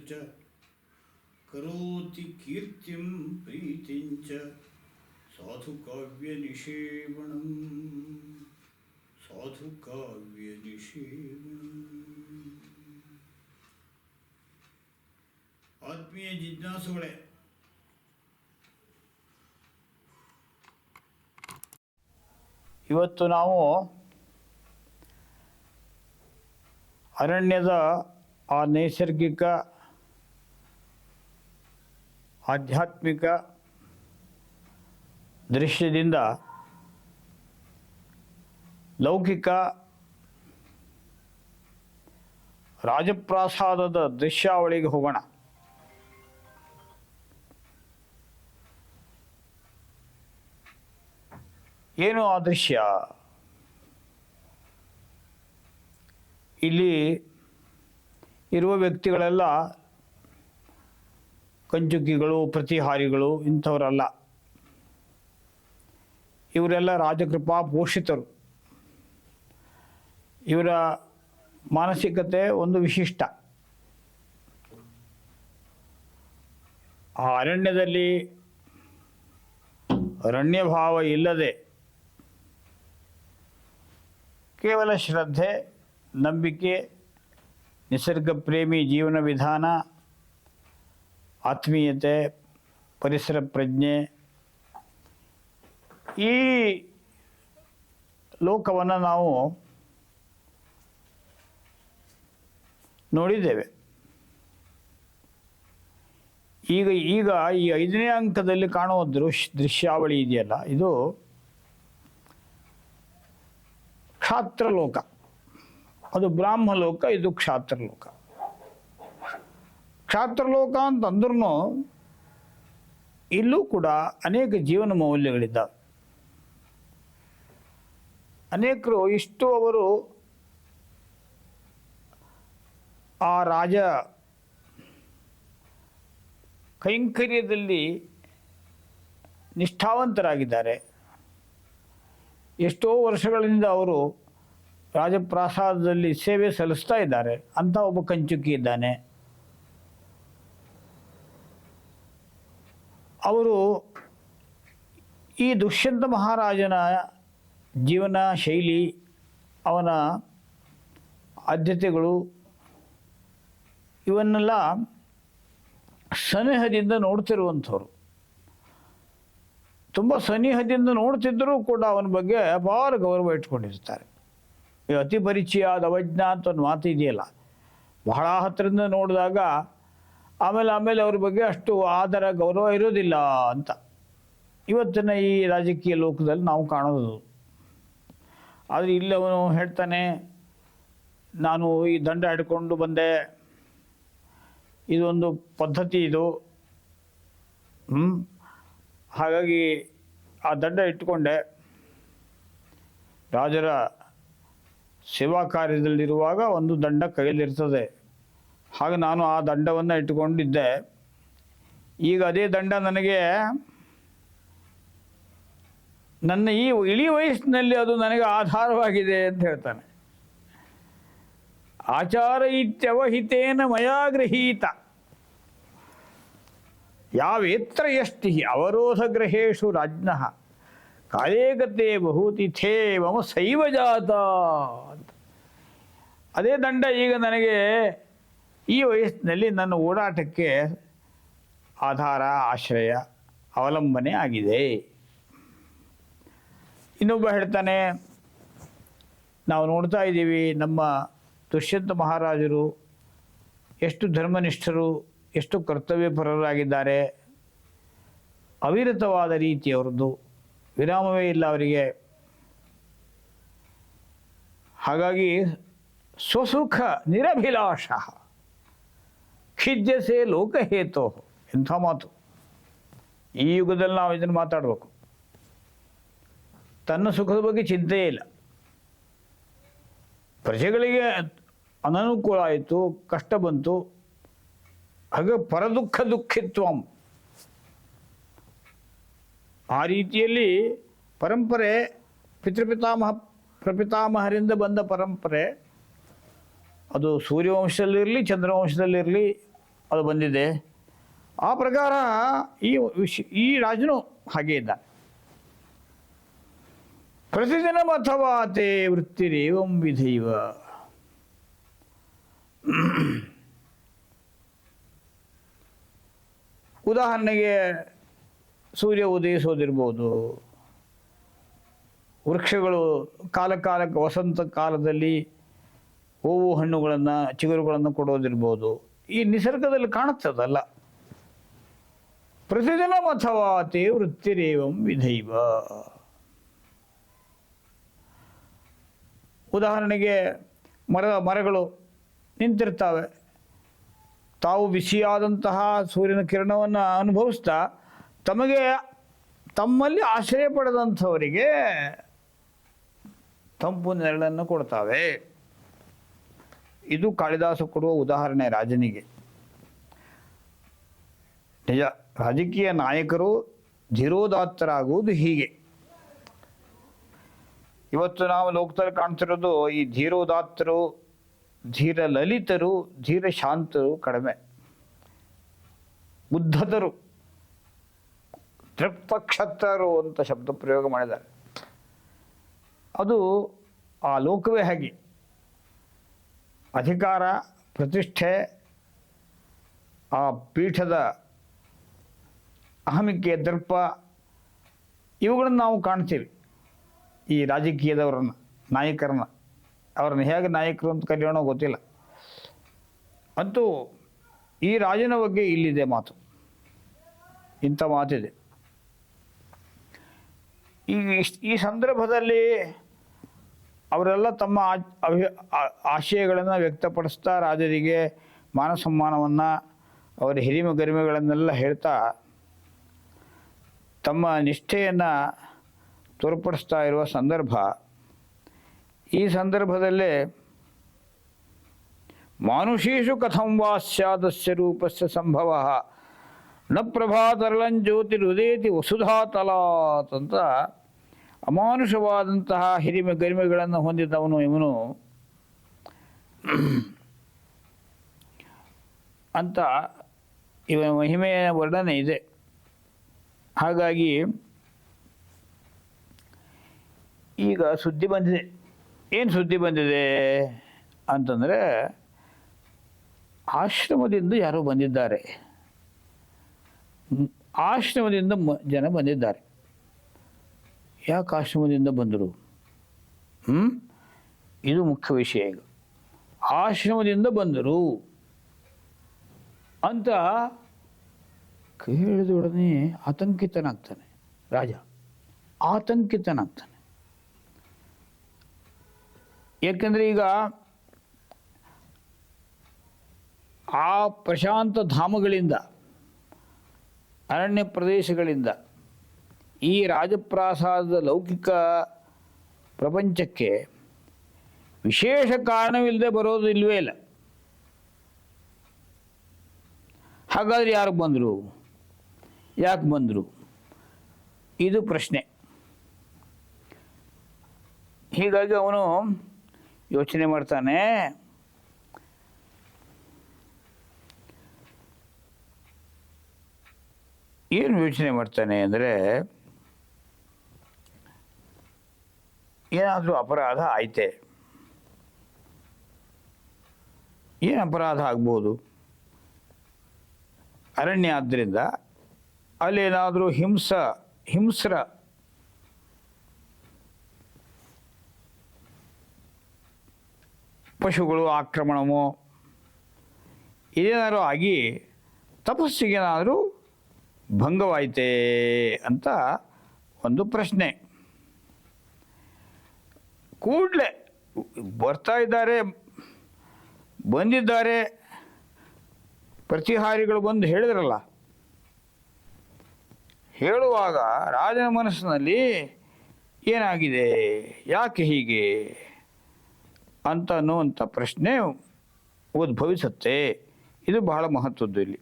ಚ ಕರೋತಿ ಕೀರ್ತಿಂ ಪ್ರೀತಿಂಚ ಸಾಧು ಕಾವ್ಯ ನಿಷೇವಣಂ ಸಾಧು ಕಾವ್ಯ ನಿಷೇವಣಂ. ಆತ್ಮೀಯ ಜಿಜ್ಞಾಸುಗಳೇ, ಇವತ್ತು ನಾವು ಅರಣ್ಯದ ಆ ನೈಸರ್ಗಿಕ ಆಧ್ಯಾತ್ಮಿಕ ದೃಶ್ಯದಿಂದ ಲೌಕಿಕ ರಾಜಪ್ರಾಸಾದದ ದೃಶ್ಯಾವಳಿಗೆ ಹೋಗೋಣ. ಏನು ಆ ದೃಶ್ಯ? ಇಲ್ಲಿ ಇರುವ ವ್ಯಕ್ತಿಗಳೆಲ್ಲ ಕಂಚುಕಿಗಳು, ಪ್ರತಿಹಾರಿಗಳು ಇಂಥವರಲ್ಲ. ಇವರೆಲ್ಲ ರಾಜಕೃಪಾ ಪೋಷಿತರು. ಇವರ ಮಾನಸಿಕತೆ ಒಂದು ವಿಶಿಷ್ಟ. ಆ ಅರಣ್ಯದಲ್ಲಿ ಅರಣ್ಯಭಾವ ಇಲ್ಲದೆ ಕೇವಲ ಶ್ರದ್ಧೆ, ನಂಬಿಕೆ, ನಿಸರ್ಗ ಪ್ರೇಮಿ ಜೀವನ ವಿಧಾನ, ಆತ್ಮೀಯತೆ, ಪರಿಸರ ಪ್ರಜ್ಞೆ, ಈ ಲೋಕವನ್ನು ನಾವು ನೋಡಿದ್ದೇವೆ. ಈಗ ಈ 5ನೇ ಅಂಕದಲ್ಲಿ ಕಾಣುವ ದೃಶ್ಯಾವಳಿ ಇದೆಯಲ್ಲ, ಇದು ಕ್ಷಾತ್ರಲೋಕ. ಅದು ಬ್ರಾಹ್ಮಲೋಕ, ಇದು ಕ್ಷಾತ್ರಲೋಕ. ಕ್ಷಾತ್ರಲೋಕ ಅಂತಂದ್ರೂ ಇಲ್ಲೂ ಕೂಡ ಅನೇಕ ಜೀವನ ಮೌಲ್ಯಗಳಿದ್ದಾವೆ. ಅನೇಕರು ಇಷ್ಟು ಅವರು ಆ ರಾಜ ಕೈಂಕರ್ಯದಲ್ಲಿ ನಿಷ್ಠಾವಂತರಾಗಿದ್ದಾರೆ. ಎಷ್ಟೋ ವರ್ಷಗಳಿಂದ ಅವರು ರಾಜಪ್ರಾಸಾದದಲ್ಲಿ ಸೇವೆ ಸಲ್ಲಿಸ್ತಾ ಇದ್ದಾರೆ. ಅಂಥ ಒಬ್ಬ ಕಂಚುಕಿ ಇದ್ದಾನೆ. ಅವರು ಈ ದುಷ್ಯಂತ ಮಹಾರಾಜನ ಜೀವನ ಶೈಲಿ, ಅವನ ಆದ್ಯತೆಗಳು ಇವನ್ನೆಲ್ಲ ಸನಿಹದಿಂದ ನೋಡ್ತಿರುವಂಥವ್ರು. ತುಂಬ ಸನಿಹದಿಂದ ನೋಡ್ತಿದ್ದರೂ ಕೂಡ ಅವನ ಬಗ್ಗೆ ಅಪಾರ ಗೌರವ ಇಟ್ಕೊಂಡಿರ್ತಾರೆ. ಈ ಅತಿ ಪರಿಚಯ ಅವಜ್ಞ ಅಂತ ಒಂದು ಮಾತು ಇದೆಯಲ್ಲ, ಬಹಳ ಹತ್ತಿರದಿಂದ ನೋಡಿದಾಗ ಆಮೇಲೆ ಅವ್ರ ಬಗ್ಗೆ ಅಷ್ಟು ಆದರ ಗೌರವ ಇರೋದಿಲ್ಲ ಅಂತ ಇವತ್ತಿನ ಈ ರಾಜಕೀಯ ಲೋಕದಲ್ಲಿ ನಾವು ಕಾಣೋದು. ಆದರೆ ಇಲ್ಲಿ ಅವನು ಹೇಳ್ತಾನೆ, ನಾನು ಈ ದಂಡ ಹಿಡ್ಕೊಂಡು ಬಂದೆ, ಇದೊಂದು ಪದ್ಧತಿ ಇದು, ಹಾಗಾಗಿ ಆ ದಂಡ ಇಟ್ಟುಕೊಂಡೆ. ರಾಜರ ಸೇವಾ ಕಾರ್ಯದಲ್ಲಿರುವಾಗ ಒಂದು ದಂಡ ಕೈಯಲ್ಲಿರ್ತದೆ, ಹಾಗೆ ನಾನು ಆ ದಂಡವನ್ನು ಇಟ್ಟುಕೊಂಡಿದ್ದೆ. ಈಗ ಅದೇ ದಂಡ ನನಗೆ ನನ್ನ ಈ ಇಳಿ ವಯಸ್ಸಿನಲ್ಲಿ ಅದು ನನಗೆ ಆಧಾರವಾಗಿದೆ ಅಂತ ಹೇಳ್ತಾನೆ. ಆಚಾರ ಇತ್ಯವಹಿತೇನ ಮಯಾ ಗೃಹೀತ ಯಾವೇತ್ರ ಯಷ್ಟಿ ಅವರೋಧ ಗ್ರಹೇಶು ರಾಜ್ಞಃ ಕಾಲೇಗತೆ ಬಹುತಿಥೇ ಮಮ ಶೈವ ಜಾತ ಅಂತ. ಅದೇ ದಂಡ ಈಗ ನನಗೆ ಈ ವಯಸ್ಸಿನಲ್ಲಿ ನನ್ನ ಓಡಾಟಕ್ಕೆ ಆಧಾರ, ಆಶ್ರಯ, ಅವಲಂಬನೆ ಆಗಿದೆ. ಇನ್ನೊಬ್ಬ ಹೇಳ್ತಾನೆ, ನಾವು ನೋಡ್ತಾ ಇದ್ದೀವಿ ನಮ್ಮ ದುಷ್ಯಂತ ಮಹಾರಾಜರು ಎಷ್ಟು ಧರ್ಮನಿಷ್ಠರು, ಎಷ್ಟು ಕರ್ತವ್ಯಪರರಾಗಿದ್ದಾರೆ. ಅವಿರತವಾದ ರೀತಿಯವರದ್ದು, ವಿರಾಮವೇ ಇಲ್ಲ ಅವರಿಗೆ. ಹಾಗಾಗಿ ಸ್ವಸುಖ ನಿರಭಿಲಾಷ ಖಿದ್ಯಸೆ ಲೋಕಹೇತೋ. ಎಂಥ ಮಾತು! ಈ ಯುಗದಲ್ಲಿ ನಾವು ಇದನ್ನು ಮಾತಾಡಬೇಕು. ತನ್ನ ಸುಖದ ಬಗ್ಗೆ ಚಿಂತೆಯೇ ಇಲ್ಲ. ಪ್ರಜೆಗಳಿಗೆ ಅನನುಕೂಲ ಆಯಿತು, ಕಷ್ಟ ಬಂತು, ಹಾಗೆ ಪರದುಃಖ ದುಃಖಿತ್ವಂ. ಆ ರೀತಿಯಲ್ಲಿ ಪರಂಪರೆ, ಪ್ರಪಿತಾಮಹರಿಂದ ಬಂದ ಪರಂಪರೆ, ಅದು ಸೂರ್ಯವಂಶದಲ್ಲಿರಲಿ, ಚಂದ್ರವಂಶದಲ್ಲಿರಲಿ, ಅದು ಬಂದಿದೆ. ಆ ಪ್ರಕಾರ ಈ ರಾಜನು ಹಾಗೆ ಇದ್ದ. ಪ್ರತಿದಿನ ಅಥವಾ ತೇ ವೃತ್ತಿರೇವಂ ವಿಧೈವ. ಉದಾಹರಣೆಗೆ ಸೂರ್ಯ ಉದಯಿಸೋದಿರ್ಬೋದು, ವೃಕ್ಷಗಳು ಕಾಲಕ್ಕೆ ವಸಂತ ಕಾಲದಲ್ಲಿ ಹೂವು ಹಣ್ಣುಗಳನ್ನು ಚಿಗುರುಗಳನ್ನು ಕೊಡೋದಿರ್ಬೋದು, ಈ ನಿಸರ್ಗದಲ್ಲಿ ಕಾಣುತ್ತದಲ್ಲ. ಪ್ರತಿದಿನ ಅಥವಾ ತೇ ವೃತ್ತಿರೇವಂ ವಿಧೈವ. ಉದಾಹರಣೆಗೆ ಮರಗಳು ನಿಂತಿರ್ತವೆ, ತಾವು ಬಿಸಿಯಾದಂತಹ ಸೂರ್ಯನ ಕಿರಣವನ್ನು ಅನುಭವಿಸ್ತಾ ತಮ್ಮಲ್ಲಿ ಆಶ್ರಯ ಪಡೆದಂಥವರಿಗೆ ತಂಪು ನೆರಳನ್ನು ಕೊಡ್ತಾವೆ. ಇದು ಕಾಳಿದಾಸ ಕೊಡುವ ಉದಾಹರಣೆ ರಾಜನಿಗೆ. ನಿಜ, ರಾಜಕೀಯ ನಾಯಕರು ಧೀರೋದಾತ್ತರಾಗುವುದು ಹೀಗೆ. ಇವತ್ತು ನಾವು ಲೋಕದಲ್ಲಿ ಕಾಣ್ತಿರೋದು ಈ ಧೀರೋದಾತ್ತರು, ಧೀರ ಲಲಿತರು, ಧೀರ ಶಾಂತರು ಕಡಿಮೆ. ಉದ್ಧತರು, ತೃಪ್ತಕ್ಷತ್ತರು ಅಂತ ಶಬ್ದ ಪ್ರಯೋಗ ಮಾಡಿದ್ದಾರೆ. ಅದು ಆ ಲೋಕವೇ ಹಾಗೆ. ಅಧಿಕಾರ, ಪ್ರತಿಷ್ಠೆ, ಆ ಪೀಠದ ಅಹಮಿಕೆ, ದರ್ಪ, ಇವುಗಳನ್ನು ನಾವು ಕಾಣ್ತೀವಿ. ಈ ರಾಜಕೀಯದವರನ್ನು, ನಾಯಕರನ್ನು, ಅವ್ರನ್ನ ಹೇಗೆ ನಾಯಕರು ಅಂತ ಕರೆಯೋಣ ಗೊತ್ತಿಲ್ಲ. ಅಂತೂ ಈ ರಾಜನ ಬಗ್ಗೆ ಇಲ್ಲಿದೆ ಮಾತು, ಇಂಥ ಮಾತಿದೆ. ಈ ಸಂದರ್ಭದಲ್ಲಿ ಅವರೆಲ್ಲ ತಮ್ಮ ಆಶಯಗಳನ್ನು ವ್ಯಕ್ತಪಡಿಸ್ತಾ ರಾಜರಿಗೆ ಮಾನ ಸಮ್ಮಾನವನ್ನು, ಅವರ ಹಿರಿಮೆ ಗರಿಮೆಗಳನ್ನೆಲ್ಲ ಹೇಳ್ತಾ ತಮ್ಮ ನಿಷ್ಠೆಯನ್ನು ತೋರ್ಪಡಿಸ್ತಾ ಇರುವ ಸಂದರ್ಭ. ಈ ಸಂದರ್ಭದಲ್ಲೇ ಮಾನುಷೀಷು ಕಥಂ ವಾ ಸ್ಯಾದಸ್ಯ ರೂಪಸ್ಯ ಸಂಭವ ನ ಪ್ರಭಾತರಳಂಜ್ಯೋತಿರುದೇತಿ ವಸುಧಾತಲಾತ್ ಅಂತ ಅಮಾನುಷವಾದಂತಹ ಹಿರಿಮೆ ಗರಿಮೆಗಳನ್ನು ಹೊಂದಿದ್ದವನು ಇವನು ಅಂತ ಇವನ ಮಹಿಮೆಯ ವರ್ಣನೆ ಇದೆ. ಹಾಗಾಗಿ ಈಗ ಸುದ್ದಿ ಬಂದಿದೆ. ಏನು ಸುದ್ದಿ ಬಂದಿದೆ ಅಂತಂದರೆ, ಆಶ್ರಮದಿಂದ ಯಾರೋ ಬಂದಿದ್ದಾರೆ, ಆಶ್ರಮದಿಂದ ಜನ ಬಂದಿದ್ದಾರೆ. ಯಾಕೆ ಆಶ್ರಮದಿಂದ ಬಂದರು? ಇದು ಮುಖ್ಯ ವಿಷಯ. ಈಗ ಆಶ್ರಮದಿಂದ ಬಂದರು ಅಂತ ಕೇಳಿದೊಡನೆ ಆತಂಕಿತನಾಗ್ತಾನೆ ರಾಜ, ಆತಂಕಿತನಾಗ್ತಾನೆ. ಏಕೆಂದರೆ ಈಗ ಆ ಪ್ರಶಾಂತ ಧಾಮಗಳಿಂದ, ಅರಣ್ಯ ಪ್ರದೇಶಗಳಿಂದ ಈ ರಾಜಪ್ರಾಸಾದದ ಲೌಕಿಕ ಪ್ರಪಂಚಕ್ಕೆ ವಿಶೇಷ ಕಾರಣವಿಲ್ಲದೆ ಬರೋದು ಇಲ್ಲವೇ ಇಲ್ಲ. ಹಾಗಾದರೆ ಯಾರು ಬಂದರು, ಯಾಕೆ ಬಂದರು? ಇದು ಪ್ರಶ್ನೆ. ಹೀಗಾಗಿ ಅವನು ಯೋಚನೆ ಮಾಡ್ತಾನೆ. ಏನು ಯೋಚನೆ ಮಾಡ್ತಾನೆ ಅಂದರೆ, ಏನಾದರೂ ಅಪರಾಧ ಆಯ್ತೆ, ಏನು ಅಪರಾಧ ಆಗ್ಬೋದು? ಅರಣ್ಯ ಆದ್ದರಿಂದ ಅಲ್ಲೇನಾದರೂ ಹಿಂಸ್ರ ಪಶುಗಳು ಆಕ್ರಮಣವೋ ಇದೇನಾದರೂ ಆಗಿ ತಪಸ್ಸಿಗೇನಾದರೂ ಭಂಗವಾಯಿತೆ ಅಂತ ಒಂದು ಪ್ರಶ್ನೆ. ಕೂಡಲೇ ಬರ್ತಾ ಇದ್ದಾರೆ, ಬಂದಿದ್ದಾರೆ, ಪ್ರತಿಹಾರಿಗಳು ಬಂದು ಹೇಳಿದ್ರಲ್ಲ, ಹೇಳುವಾಗ ರಾಜನ ಮನಸ್ಸಿನಲ್ಲಿ ಏನಾಗಿದೆ, ಯಾಕೆ ಹೀಗೆ ಅಂತ ಅನ್ನುವಂಥ ಪ್ರಶ್ನೆ ಉದ್ಭವಿಸುತ್ತೆ. ಇದು ಬಹಳ ಮಹತ್ವದ್ದು. ಇಲ್ಲಿ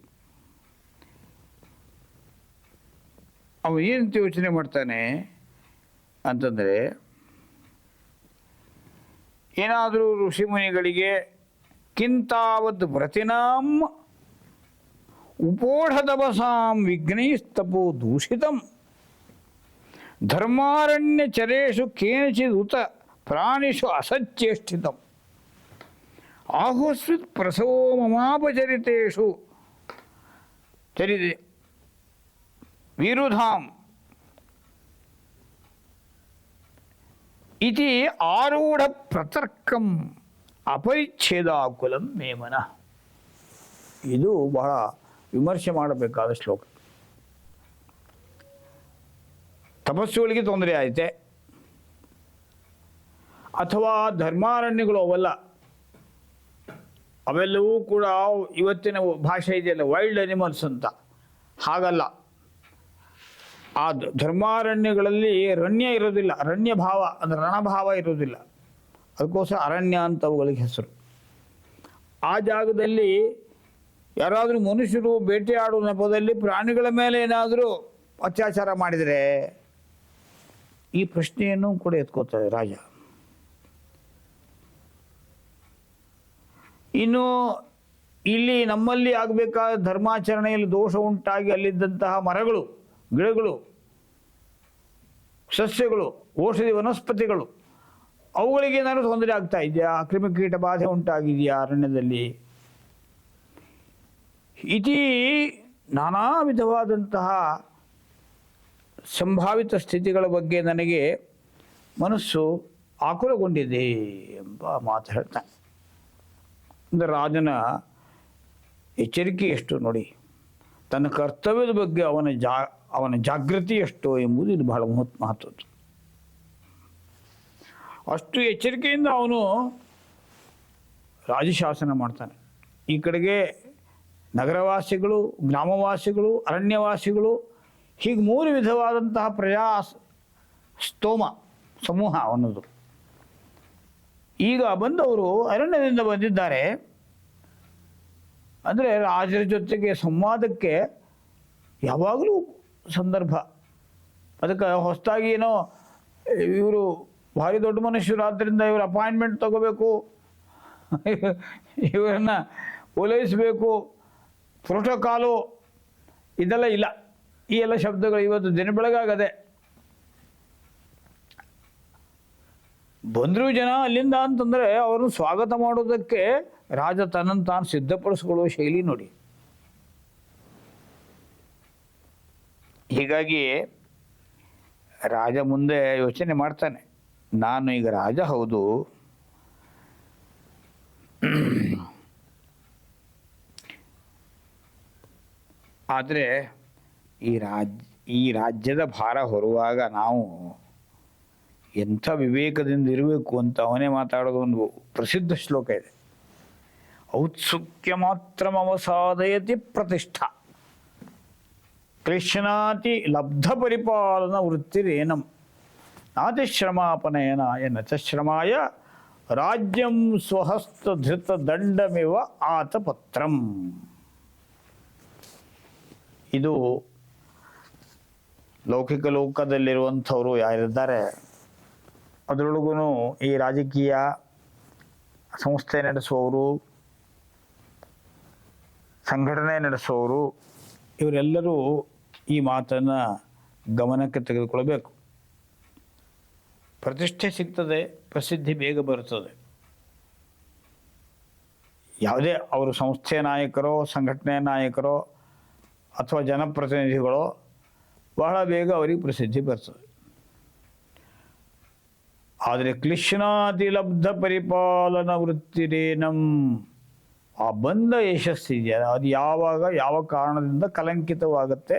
ಅವನು ಏನಂತ ಯೋಚನೆ ಮಾಡ್ತಾನೆ ಅಂತಂದರೆ, ಏನಾದರೂ ಋಷಿಮುನಿಗಳಿಗೆ ಕಿಂತಾವದ್ ವ್ರತಿನಾಂ ಉಪೋಢದವಸಾಂ ವಿಘ್ನೈಸ್ತಪೋ ದೂಷಿತಂ ಧರ್ಮಾರಣ್ಯಚರೇಷು ಕೇನಚಿದುತ ಪ್ರಾಣಿಷು ಅಸಚ್ಚೇಷ್ಟಿತಂ ಆಹುಸ್ವಿತ್ ಪ್ರಸವೋ ಮಮಾಪಚರಿತೇಷು ಚರಿತೆ ವಿರುಧಾಂ ಇತಿ ಆರೂಢ ಪ್ರತರ್ಕಂ ಅಪರಿಚ್ಛೇದಾಕುಲಂ ಮೇಮನ. ಇದು ಬಹಳ ವಿಮರ್ಶೆ ಮಾಡಬೇಕಾದ ಶ್ಲೋಕ. ತಪಸ್ಸುಗಳಿಗೆ ತೊಂದರೆ ಆಯಿತೆ, ಅಥವಾ ಧರ್ಮಾರಣ್ಯಗಳು ಅವೆಲ್ಲವೂ ಕೂಡ ಇವತ್ತಿನ ಭಾಷೆ ಇದೆಯಲ್ಲ ವೈಲ್ಡ್ ಅನಿಮಲ್ಸ್ ಅಂತ, ಹಾಗಲ್ಲ. ಆ ಧರ್ಮಾರಣ್ಯಗಳಲ್ಲಿ ರಣ್ಯ ಇರೋದಿಲ್ಲ, ರಣ್ಯ ಭಾವ ಅಂದರೆ ರಣಭಾವ ಇರೋದಿಲ್ಲ. ಅದಕ್ಕೋಸ್ಕರ ಅರಣ್ಯ ಅಂತ ಅವುಗಳಿಗೆ ಹೆಸರು. ಆ ಜಾಗದಲ್ಲಿ ಯಾರಾದರೂ ಮನುಷ್ಯರು ಬೇಟೆಯಾಡುವ ನೆಪದಲ್ಲಿ ಪ್ರಾಣಿಗಳ ಮೇಲೆ ಏನಾದರೂ ಅತ್ಯಾಚಾರ ಮಾಡಿದರೆ ಈ ಪ್ರಶ್ನೆಯನ್ನು ಕೂಡ ಎತ್ಕೋತಾರೆ ರಾಜ. ಇನ್ನು ಇಲ್ಲಿ ನಮ್ಮಲ್ಲಿ ಆಗಬೇಕಾದ ಧರ್ಮಾಚರಣೆಯಲ್ಲಿ ದೋಷ ಉಂಟಾಗಿ ಅಲ್ಲಿದ್ದಂತಹ ಮರಗಳು, ಗಿಡಗಳು, ಸಸ್ಯಗಳು, ಔಷಧಿ ವನಸ್ಪತಿಗಳು, ಅವುಗಳಿಗೆ ಏನಾದರೂ ತೊಂದರೆ ಆಗ್ತಾ ಇದೆಯಾ, ಕ್ರಿಮಿಕೀಟ ಬಾಧೆ ಉಂಟಾಗಿದೆಯಾ ಅರಣ್ಯದಲ್ಲಿ, ಇತಿ ನಾನಾ ವಿಧವಾದಂತಹ ಸಂಭಾವಿತ ಸ್ಥಿತಿಗಳ ಬಗ್ಗೆ ನನಗೆ ಮನಸ್ಸು ಆಕುಲಗೊಂಡಿದೆ ಎಂಬ ಮಾತು ಹೇಳ್ತಾನೆ. ಅಂದರೆ ರಾಜನ ಎಚ್ಚರಿಕೆ ಎಷ್ಟು ನೋಡಿ, ತನ್ನ ಕರ್ತವ್ಯದ ಬಗ್ಗೆ ಅವನ ಜಾಗೃತಿ ಎಷ್ಟು ಎಂಬುದು ಇದು ಬಹಳ ಮಹತ್ವದ್ದು. ಅಷ್ಟು ಎಚ್ಚರಿಕೆಯಿಂದ ಅವನು ರಾಜಶಾಸನ ಮಾಡ್ತಾನೆ. ಈ ಕಡೆಗೆ ನಗರವಾಸಿಗಳು, ಗ್ರಾಮವಾಸಿಗಳು, ಅರಣ್ಯವಾಸಿಗಳು, ಹೀಗೆ 3 ವಿಧವಾದಂತಹ ಪ್ರಜಾ ಸ್ತೋಮ ಸಮೂಹ ಅನ್ನೋದು. ಈಗ ಬಂದವರು ಅರಣ್ಯದಿಂದ ಬಂದಿದ್ದಾರೆ ಅಂದರೆ ರಾಜರ ಜೊತೆಗೆ ಸಂವಾದಕ್ಕೆ ಯಾವಾಗಲೂ ಸಂದರ್ಭ. ಅದಕ್ಕೆ ಹೊಸದಾಗಿ ಏನೋ ಇವರು ಭಾರಿ ದೊಡ್ಡ ಮನುಷ್ಯರು ಆದ್ದರಿಂದ ಇವರು ಅಪಾಯಿಂಟ್ಮೆಂಟ್ ತಗೋಬೇಕು, ಇವರನ್ನು ಓಲೈಸಬೇಕು, ಪ್ರೋಟೋಕಾಲು ಇದೆಲ್ಲ ಇಲ್ಲ. ಈ ಎಲ್ಲ ಶಬ್ದಗಳು ಇವತ್ತು ದಿನ ಬೆಳಗಾಗದೆ. ಬಂದರೂ ಜನ ಅಲ್ಲಿಂದ ಅಂತಂದರೆ ಅವರನ್ನು ಸ್ವಾಗತ ಮಾಡೋದಕ್ಕೆ ರಾಜ ತನ್ನನ್ನು ತಾನು ಸಿದ್ಧಪಡಿಸ್ಕೊಳ್ಳುವ ಶೈಲಿ ನೋಡಿ. ಹೀಗಾಗಿ ರಾಜ ಮುಂದೆ ಯೋಚನೆ ಮಾಡ್ತಾನೆ, ನಾನು ಈಗ ರಾಜ ಹೌದು, ಆದರೆ ಈ ರಾಜ್ಯದ ಭಾರ ಹೊರುವಾಗ ನಾವು ಎಂಥ ವಿವೇಕದಿಂದ ಇರಬೇಕು ಅಂತ ಅವನೇ ಮಾತಾಡೋದು. ಒಂದು ಪ್ರಸಿದ್ಧ ಶ್ಲೋಕ ಇದೆ, ಔತ್ಸುಕ್ಯ ಮಾತ್ರ ಅವಸಾದಯತಿ ಪ್ರತಿಷ್ಠಾ ಕ್ಲೇಶನಾತಿ ಲಬ್ಧ ಪರಿಪಾಲನ ವೃತ್ತಿರೇನಂ ನಾತಿ ಶ್ರಮಾಪನಯನಾಯ ನಚ ಶ್ರಮಾಯ ರಾಜ್ಯಂ ಸ್ವಹಸ್ತ ಧೃತ ದಂಡಮಿವ ಆತ ಪತ್ರಂ. ಇದು ಲೌಕಿಕ ಲೋಕದಲ್ಲಿರುವಂಥವರು ಯಾರಿದ್ದಾರೆ ಅದರೊಳಗೂ ಈ ರಾಜಕೀಯ ಸಂಸ್ಥೆ ನಡೆಸುವವರು, ಸಂಘಟನೆ ನಡೆಸುವವರು, ಇವರೆಲ್ಲರೂ ಈ ಮಾತನ್ನು ಗಮನಕ್ಕೆ ತೆಗೆದುಕೊಳ್ಬೇಕು. ಪ್ರತಿಷ್ಠೆ ಸಿಗ್ತದೆ, ಪ್ರಸಿದ್ಧಿ ಬೇಗ ಬರುತ್ತದೆ. ಯಾವುದೇ ಅವರು ಸಂಸ್ಥೆಯ ನಾಯಕರೋ, ಸಂಘಟನೆಯ ನಾಯಕರೋ ಅಥವಾ ಜನಪ್ರತಿನಿಧಿಗಳೋ ಬಹಳ ಬೇಗ ಅವರಿಗೆ ಪ್ರಸಿದ್ಧಿ ಬರ್ತದೆ. ಆದರೆ ಕ್ಲಿಶ್ನಾತಿ ಲಬ್ಧ ಪರಿಪಾಲನ ವೃತ್ತಿರೇನಂ, ಆ ಬಂದ ಯಶಸ್ಸಿದೆಯಲ್ಲ ಅದು ಯಾವಾಗ ಯಾವ ಕಾರಣದಿಂದ ಕಲಂಕಿತವಾಗುತ್ತೆ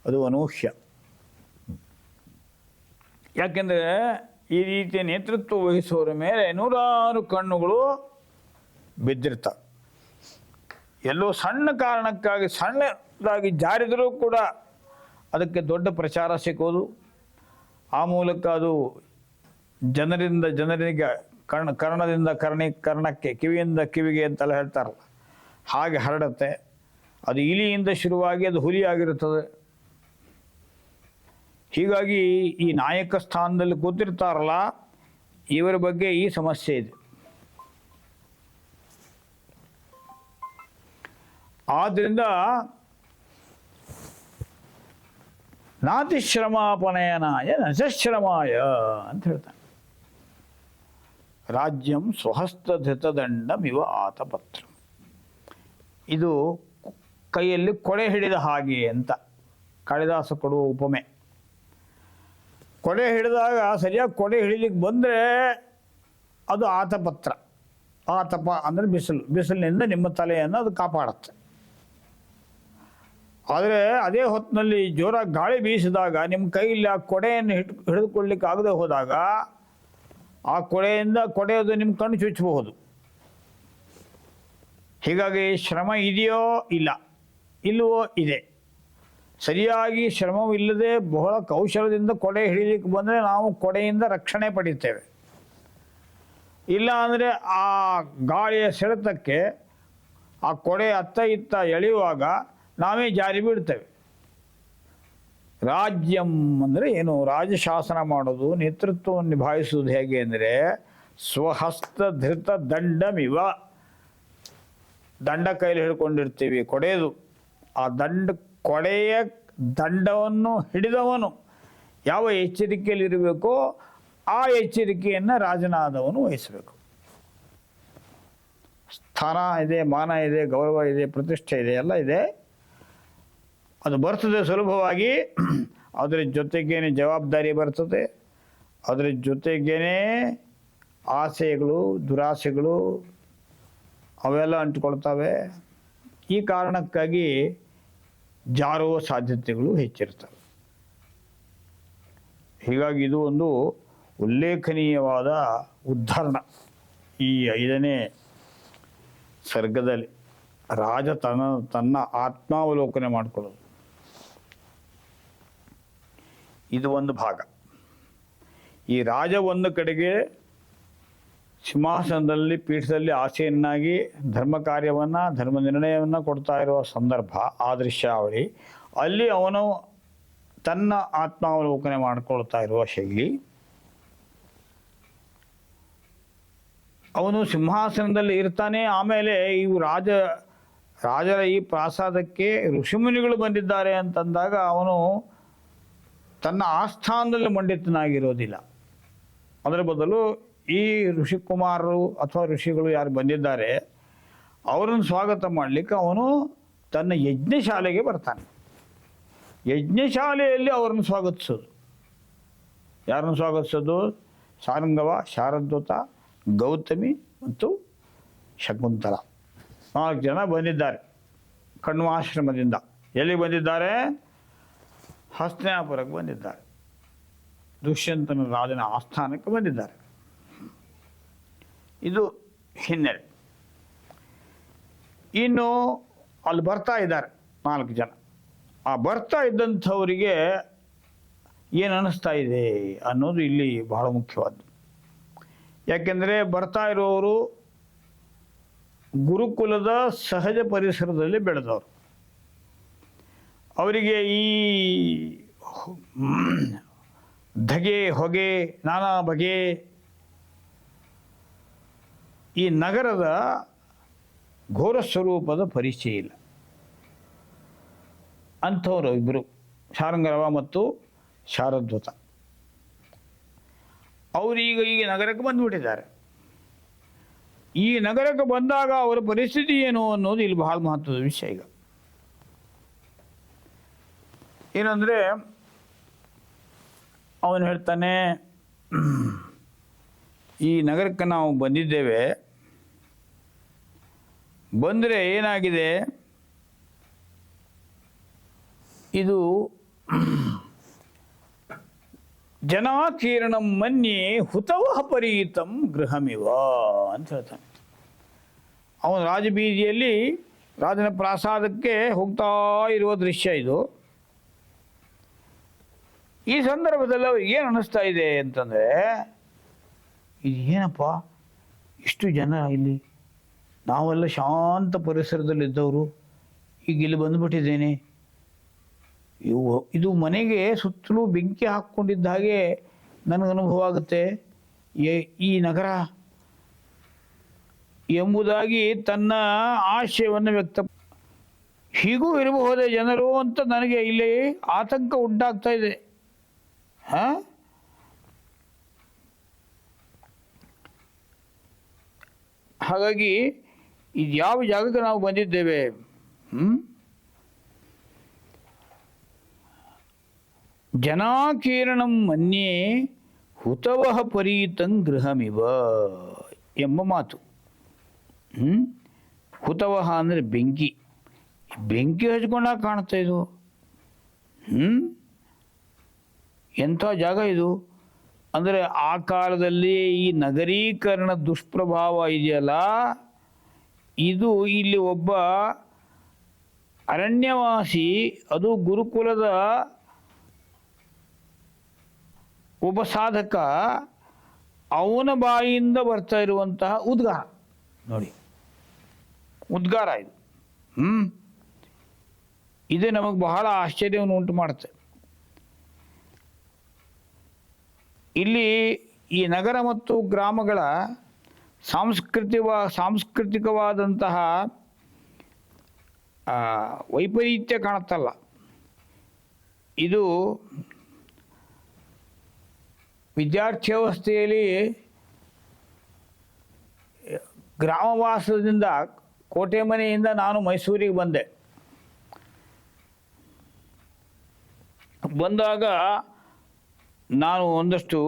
ಅದು ಅನೂಹ್ಯ. ಯಾಕೆಂದರೆ ಈ ರೀತಿಯ ನೇತೃತ್ವ ವಹಿಸುವವರ ಮೇಲೆ 100 ಕಣ್ಣುಗಳು ಬಿದ್ದಿರ್ತವೆ. ಎಲ್ಲೋ ಸಣ್ಣ ಕಾರಣಕ್ಕಾಗಿ ಸಣ್ಣದಾಗಿ ಜಾರಿದರೂ ಕೂಡ ಅದಕ್ಕೆ ದೊಡ್ಡ ಪ್ರಚಾರ ಸಿಗೋದು, ಆ ಮೂಲಕ ಅದು ಜನರಿಂದ ಜನರಿಗೆ ಕರ್ಣದಿಂದ ಕರ್ಣಕ್ಕೆ, ಕಿವಿಯಿಂದ ಕಿವಿಗೆ ಅಂತೆಲ್ಲ ಹೇಳ್ತಾರಲ್ಲ, ಹಾಗೆ ಹರಡುತ್ತೆ. ಅದು ಇಲಿಯಿಂದ ಶುರುವಾಗಿ ಅದು ಹುಲಿಯಾಗಿರುತ್ತದೆ. ಹೀಗಾಗಿ ಈ ನಾಯಕ ಸ್ಥಾನದಲ್ಲಿ ಕೂತಿರ್ತಾರಲ್ಲ ಇವರ ಬಗ್ಗೆ ಈ ಸಮಸ್ಯೆ ಇದೆ. ಆದ್ದರಿಂದ ನಾತಿಶ್ರಮಾಪನಯನಾಯ ನಚಶ್ರಮಾಯ ಅಂತ ಹೇಳ್ತಾನೆ. ರಾಜ್ಯಂ ಸ್ವಹಸ್ತಧೃತದಂಡಮಿವ ಆತಪತ್ರ. ಇದು ಕೈಯಲ್ಲಿ ಕೊಡೆ ಹಿಡಿದ ಹಾಗೆ ಅಂತ ಕಾಳಿದಾಸ ಕೊಡುವ ಉಪಮೆ. ಕೊಡೆ ಹಿಡಿದಾಗ ಸರಿಯಾಗಿ ಕೊಡೆ ಹಿಡಿಲಿಕ್ಕೆ ಬಂದರೆ ಅದು ಆತಪತ್ರ. ಆತಪ ಅಂದರೆ ಬಿಸಿಲು, ಬಿಸಿಲಿನಿಂದ ನಿಮ್ಮ ತಲೆಯನ್ನು ಅದು ಕಾಪಾಡುತ್ತೆ. ಆದರೆ ಅದೇ ಹೊತ್ತಿನಲ್ಲಿ ಜೋರಾಗಿ ಗಾಳಿ ಬೀಸಿದಾಗ ನಿಮ್ಮ ಕೈಯಲ್ಲಿ ಆ ಕೊಡೆಯನ್ನು ಹಿಡಿದುಕೊಳ್ಳಿಕ್ಕೆ ಆಗದೆ ಹೋದಾಗ ಆ ಕೊಡೆಯದು ನಿಮ್ಮ ಕಣ್ಣು ಚುಚ್ಚಬಹುದು. ಹೀಗಾಗಿ ಶ್ರಮ ಇದೆಯೋ ಇಲ್ಲ, ಇಲ್ಲವೋ ಇದೆ. ಸರಿಯಾಗಿ ಶ್ರಮವಿಲ್ಲದೆ ಬಹಳ ಕೌಶಲದಿಂದ ಕೊಡೆ ಹಿಡಿಲಿಕ್ಕೆ ಬಂದರೆ ನಾವು ಕೊಡೆಯಿಂದ ರಕ್ಷಣೆ ಪಡಿತೇವೆ. ಇಲ್ಲ ಅಂದರೆ ಆ ಗಾಳಿಯ ಸೆಳೆತಕ್ಕೆ ಆ ಕೊಡೆ ಅತ್ತ ಇತ್ತ ಎಳೆಯುವಾಗ ನಾವೇ ಜಾರಿ ಬೀಳ್ತೇವೆ. ರಾಜ್ಯಂ ಅಂದರೆ ಏನು? ರಾಜಶಾಸನ ಮಾಡೋದು, ನೇತೃತ್ವವನ್ನು ನಿಭಾಯಿಸುವುದು ಹೇಗೆ ಅಂದರೆ ಸ್ವಹಸ್ತಧೃತ ದಂಡಮಿವ. ದಂಡ ಕೈಲಿ ಹಿಡ್ಕೊಂಡಿರ್ತೀವಿ, ಕೊಡೆಯದು. ಆ ಕೊಡೆಯ ದಂಡವನ್ನು ಹಿಡಿದವನು ಯಾವ ಎಚ್ಚರಿಕೆಯಲ್ಲಿರಬೇಕೋ ಆ ಎಚ್ಚರಿಕೆಯನ್ನು ರಾಜನಾದವನು ವಹಿಸಬೇಕು. ಸ್ಥಾನ ಇದೆ, ಮಾನ ಇದೆ, ಗೌರವ ಇದೆ, ಪ್ರತಿಷ್ಠೆ ಇದೆ, ಎಲ್ಲ ಇದೆ. ಅದು ಬರ್ತದೆ ಸುಲಭವಾಗಿ. ಅದರ ಜೊತೆಗೇನೆ ಜವಾಬ್ದಾರಿ ಬರ್ತದೆ, ಅದರ ಜೊತೆಗೇನೆ ಆಸೆಗಳು, ದುರಾಸೆಗಳು ಅವೆಲ್ಲ ಅಂಟಿಕೊಳ್ತವೆ. ಈ ಕಾರಣಕ್ಕಾಗಿ ಜಾರುವ ಸಾಧ್ಯತೆಗಳು ಹೆಚ್ಚಿರ್ತವೆ. ಹೀಗಾಗಿ ಇದು ಒಂದು ಉಲ್ಲೇಖನೀಯವಾದ ಉದ್ಧರಣ ಈ 5ನೇ ಸರ್ಗದಲ್ಲಿ. ರಾಜ ತನ್ನ ಆತ್ಮಾವಲೋಕನೆ ಮಾಡಿಕೊಳ್ಳೋದು ಇದು ಒಂದು ಭಾಗ. ಈ ರಾಜ ಒಂದು ಕಡೆಗೆ ಸಿಂಹಾಸನದಲ್ಲಿ, ಪೀಠದಲ್ಲಿ ಆಸೆಯನ್ನಾಗಿ ಧರ್ಮ ಕಾರ್ಯವನ್ನು, ಧರ್ಮ ನಿರ್ಣಯವನ್ನು ಕೊಡ್ತಾ ಇರುವ ಸಂದರ್ಭ, ಆ ದೃಶ್ಯಾವಳಿ. ಅಲ್ಲಿ ಅವನು ತನ್ನ ಆತ್ಮಾವಲೋಕನೆ ಮಾಡಿಕೊಳ್ತಾ ಇರುವ ಶೈಲಿ. ಅವನು ಸಿಂಹಾಸನದಲ್ಲಿ ಇರ್ತಾನೆ. ಆಮೇಲೆ ಇವು ರಾಜರ ಈ ಪ್ರಾಸಾದಕ್ಕೆ ಋಷಿಮುನಿಗಳು ಬಂದಿದ್ದಾರೆ ಅಂತಂದಾಗ ಅವನು ತನ್ನ ಆಸ್ಥಾನದಲ್ಲಿ ಮಂಡಿತನಾಗಿರೋದಿಲ್ಲ. ಅದರ ಬದಲು ಈ ಋಷಿಕುಮಾರರು ಅಥವಾ ಋಷಿಗಳು ಯಾರು ಬಂದಿದ್ದಾರೆ ಅವರನ್ನು ಸ್ವಾಗತ ಮಾಡಲಿಕ್ಕೆ ಅವನು ತನ್ನ ಯಜ್ಞಶಾಲೆಗೆ ಬರ್ತಾನೆ. ಯಜ್ಞಶಾಲೆಯಲ್ಲಿ ಅವರನ್ನು ಸ್ವಾಗತಿಸೋದು. ಯಾರನ್ನು ಸ್ವಾಗತಿಸೋದು? ಶಾರಂಗವ, ಶಾರದ್ವತ, ಗೌತಮಿ ಮತ್ತು ಶಕುಂತಲ 4 ಜನ ಬಂದಿದ್ದಾರೆ ಕಣ್ವಾಶ್ರಮದಿಂದ. ಎಲ್ಲಿಗೆ ಬಂದಿದ್ದಾರೆ? ಹಸ್ತಿನಾಪುರಕ್ಕೆ ಬಂದಿದ್ದಾರೆ. ದುಷ್ಯಂತನ ರಾಜನ ಆಸ್ಥಾನಕ್ಕೆ ಬಂದಿದ್ದಾರೆ. ಇದು ಹಿನ್ನೆಲೆ. ಇನ್ನು ಅಲ್ಲಿ ಬರ್ತಾ ಇದ್ದಾರೆ 4 ಜನ. ಆ ಬರ್ತಾ ಇದ್ದಂಥವರಿಗೆ ಏನು ಅನ್ನಿಸ್ತಾ ಇದೆ ಅನ್ನೋದು ಇಲ್ಲಿ ಬಹಳ ಮುಖ್ಯವಾದ್ದು. ಯಾಕೆಂದರೆ ಬರ್ತಾ ಇರೋರು ಗುರುಕುಲದ ಸಹಜ ಪರಿಸರದಲ್ಲಿ ಬೆಳೆದವರು. ಅವರಿಗೆ ಈ ಧಗೆ, ಹೊಗೆ, ನಾನಾ ಬಗೆ ಈ ನಗರದ ಘೋರ ಸ್ವರೂಪದ ಪರಿಚಯ ಇಲ್ಲ. ಅಂಥವರು ಇಬ್ಬರು, ಶಾರಂಗರವ ಮತ್ತು ಶಾರದ್ವತ. ಅವರೀಗ ಈ ನಗರಕ್ಕೆ ಬಂದುಬಿಟ್ಟಿದ್ದಾರೆ. ಈ ನಗರಕ್ಕೆ ಬಂದಾಗ ಅವರ ಪರಿಸ್ಥಿತಿ ಏನು ಅನ್ನೋದು ಇಲ್ಲಿ ಬಹಳ ಮಹತ್ವದ ವಿಷಯ. ಈಗ ಏನಂದರೆ ಅವನು ಹೇಳ್ತಾನೆ, ಈ ನಗರಕ್ಕೆ ನಾವು ಬಂದಿದ್ದೇವೆ, ಬಂದರೆ ಏನಾಗಿದೆ, ಇದು ಜನಾಕೀರ್ಣಂ ಮನ್ಯೆ ಹುತವಃ ಪರೀತಂ ಗೃಹಮಿವ ಅಂತ ಹೇಳ್ತಾನೆ. ಅವನು ರಾಜಬೀದಿಯಲ್ಲಿ ರಾಜನ ಪ್ರಾಸಾದಕ್ಕೆ ಹೋಗ್ತಾ ಇರುವ ದೃಶ್ಯ ಇದು. ಈ ಸಂದರ್ಭದಲ್ಲಿ ಅವ್ರಿಗೆ ಏನು ಅನ್ನಿಸ್ತಾ ಇದೆ ಅಂತಂದರೆ, ಇದು ಏನಪ್ಪ ಇಷ್ಟು ಜನ ಇಲ್ಲಿ, ನಾವೆಲ್ಲ ಶಾಂತ ಪರಿಸರದಲ್ಲಿದ್ದವರು, ಈಗ ಇಲ್ಲಿ ಬಂದುಬಿಟ್ಟಿದ್ದೇನೆ. ಇದು ಮನೆಗೆ ಸುತ್ತಲೂ ಬೆಂಕಿ ಹಾಕ್ಕೊಂಡಿದ್ದ ಹಾಗೆ ನನಗೆ ಅನುಭವ ಆಗುತ್ತೆ. ಈ ನಗರ ಎಂಬುದಾಗಿ ತನ್ನ ಆಶಯವನ್ನು ಹೀಗೂ ಇರಬಹುದೇ ಜನರು ಅಂತ ನನಗೆ ಇಲ್ಲಿ ಆತಂಕ ಉಂಟಾಗ್ತಾ ಇದೆ. ಹಾಗಾಗಿ ಇದು ಯಾವ ಜಾಗಕ್ಕೆ ನಾವು ಬಂದಿದ್ದೇವೆ? ಜನಾಕೀರ್ಣಂ ಮನ್ಯೇ ಹುತವಹ ಪರೀತಂ ಗೃಹಮಿವ ಎಂಬ ಮಾತು. ಹುತವಹ ಅಂದರೆ ಬೆಂಕಿ. ಬೆಂಕಿ ಹಚ್ಕೊಂಡಾಗ ಕಾಣ್ತಾ ಇದು. ಎಂಥ ಜಾಗ ಇದು ಅಂದರೆ ಆ ಕಾಲದಲ್ಲಿ ಈ ನಗರೀಕರಣ ದುಷ್ಪ್ರಭಾವ ಇದೆಯಲ್ಲ, ಇದು ಇಲ್ಲಿ ಒಬ್ಬ ಅರಣ್ಯವಾಸಿ, ಅದು ಗುರುಕುಲದ ಒಬ್ಬ ಸಾಧಕ, ಅವನ ಬಾಯಿಯಿಂದ ಬರ್ತಾ ಇರುವಂತಹ ಉದ್ಗಾರ ನೋಡಿ, ಉದ್ಗಾರ ಇದು. ಇದು ನಮಗೆ ಬಹಳ ಆಶ್ಚರ್ಯವನ್ನು ಉಂಟು ಮಾಡುತ್ತೆ. ಇಲ್ಲಿ ಈ ನಗರ ಮತ್ತು ಗ್ರಾಮಗಳ ಸಾಂಸ್ಕೃತಿಕವಾದಂತಹ ವೈಪರೀತ್ಯ ಕಾಣುತ್ತಲ್ಲ, ಇದು ವಿದ್ಯಾರ್ಥ್ಯವಸ್ಥೆಯಲ್ಲಿ ಗ್ರಾಮವಾಸದಿಂದ ಕೋಟೆ ಮನೆಯಿಂದ ನಾನು ಮೈಸೂರಿಗೆ ಬಂದಾಗ ನಾನು ಒಂದಷ್ಟು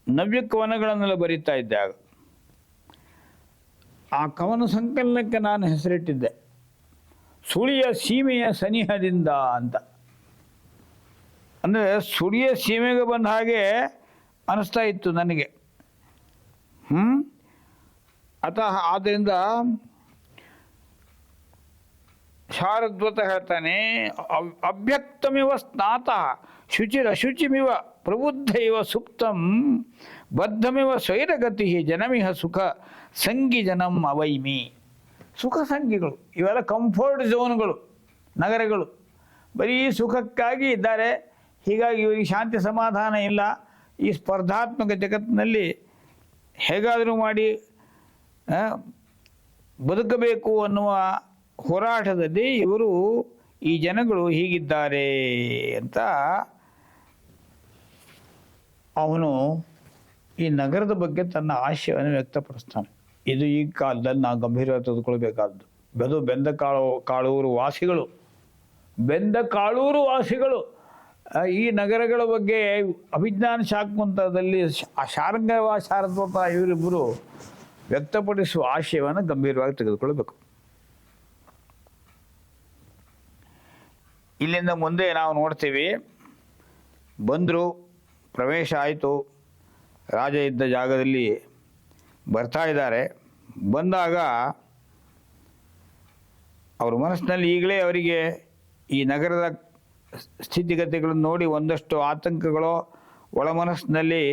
ನವ್ಯ ಕವನಗಳನ್ನೆಲ್ಲ ಬರೀತಾ ಇದ್ದೆ. ಆಗ ಆ ಕವನ ಸಂಕಲನಕ್ಕೆ ನಾನು ಹೆಸರಿಟ್ಟಿದ್ದೆ ಸುಳಿಯ ಸೀಮೆಯ ಸನಿಹದಿಂದ ಅಂತ. ಅಂದರೆ ಸುಳಿಯ ಸೀಮೆಗೆ ಬಂದ ಹಾಗೆ ಅನಿಸ್ತಾ ಇತ್ತು ನನಗೆ. ಆದ್ದರಿಂದ ಶಾರದ್ವತ ಹೇಳ್ತಾನೆ, ಅಭ್ಯಕ್ತಮಿವ ಸ್ನಾತ ಶುಚಿರಶುಚಿಮಿವ ಪ್ರಬುದ್ಧ ಇವ ಸುಪ್ತಂ ಬದ್ಧಮಿವ ಸ್ವೈರಗತಿ ಜನಮಿಹ ಸುಖ ಸಂಗಿ ಜನಂ ಅವೈಮಿ. ಸುಖ ಸಂಗಿಗಳು ಇವೆಲ್ಲ ಕಂಫರ್ಟ್ ಝೋನ್ಗಳು, ನಗರಗಳು ಬರೀ ಸುಖಕ್ಕಾಗಿ ಇದ್ದಾರೆ. ಹೀಗಾಗಿ ಇವರಿಗೆ ಶಾಂತಿ ಸಮಾಧಾನ ಇಲ್ಲ. ಈ ಸ್ಪರ್ಧಾತ್ಮಕ ಜಗತ್ತಿನಲ್ಲಿ ಹೇಗಾದರೂ ಮಾಡಿ ಬದುಕಬೇಕು ಅನ್ನುವ ಹೋರಾಟದಲ್ಲಿ ಇವರು, ಈ ಜನಗಳು ಹೀಗಿದ್ದಾರೆ ಅಂತ ಅವನು ಈ ನಗರದ ಬಗ್ಗೆ ತನ್ನ ಆಶಯವನ್ನು ವ್ಯಕ್ತಪಡಿಸ್ತಾನೆ. ಇದು ಈ ಕಾಲದಲ್ಲಿ ನಾವು ಗಂಭೀರವಾಗಿ ತೆಗೆದುಕೊಳ್ಬೇಕಾದ್ದು. ಬೆಂದ ಕಾಳೂರು ವಾಸಿಗಳು ಈ ನಗರಗಳ ಬಗ್ಗೆ ಅಭಿಜ್ಞಾನ ಶಾಕುಂತಲದಲ್ಲಿ ಶಾರದ್ವತ ಇವರಿಬ್ಬರು ವ್ಯಕ್ತಪಡಿಸುವ ಆಶಯವನ್ನು ಗಂಭೀರವಾಗಿ ತೆಗೆದುಕೊಳ್ಬೇಕು. ಇಲ್ಲಿಂದ ಮುಂದೆ ನಾವು ನೋಡ್ತೀವಿ, ಬಂದರು, ಪ್ರವೇಶ ಆಯಿತು, ರಾಜ ಇದ್ದ ಜಾಗದಲ್ಲಿ ಬರ್ತಾ ಇದ್ದಾರೆ. ಬಂದಾಗ ಅವ್ರ ಮನಸ್ಸಿನಲ್ಲಿ ಈಗಲೇ ಅವರಿಗೆ ಈ ನಗರದ ಸ್ಥಿತಿಗತಿಗಳನ್ನು ನೋಡಿ ಒಂದಷ್ಟು ಆತಂಕಗಳು, ಒಳ ಮನಸ್ಸಿನಲ್ಲಿ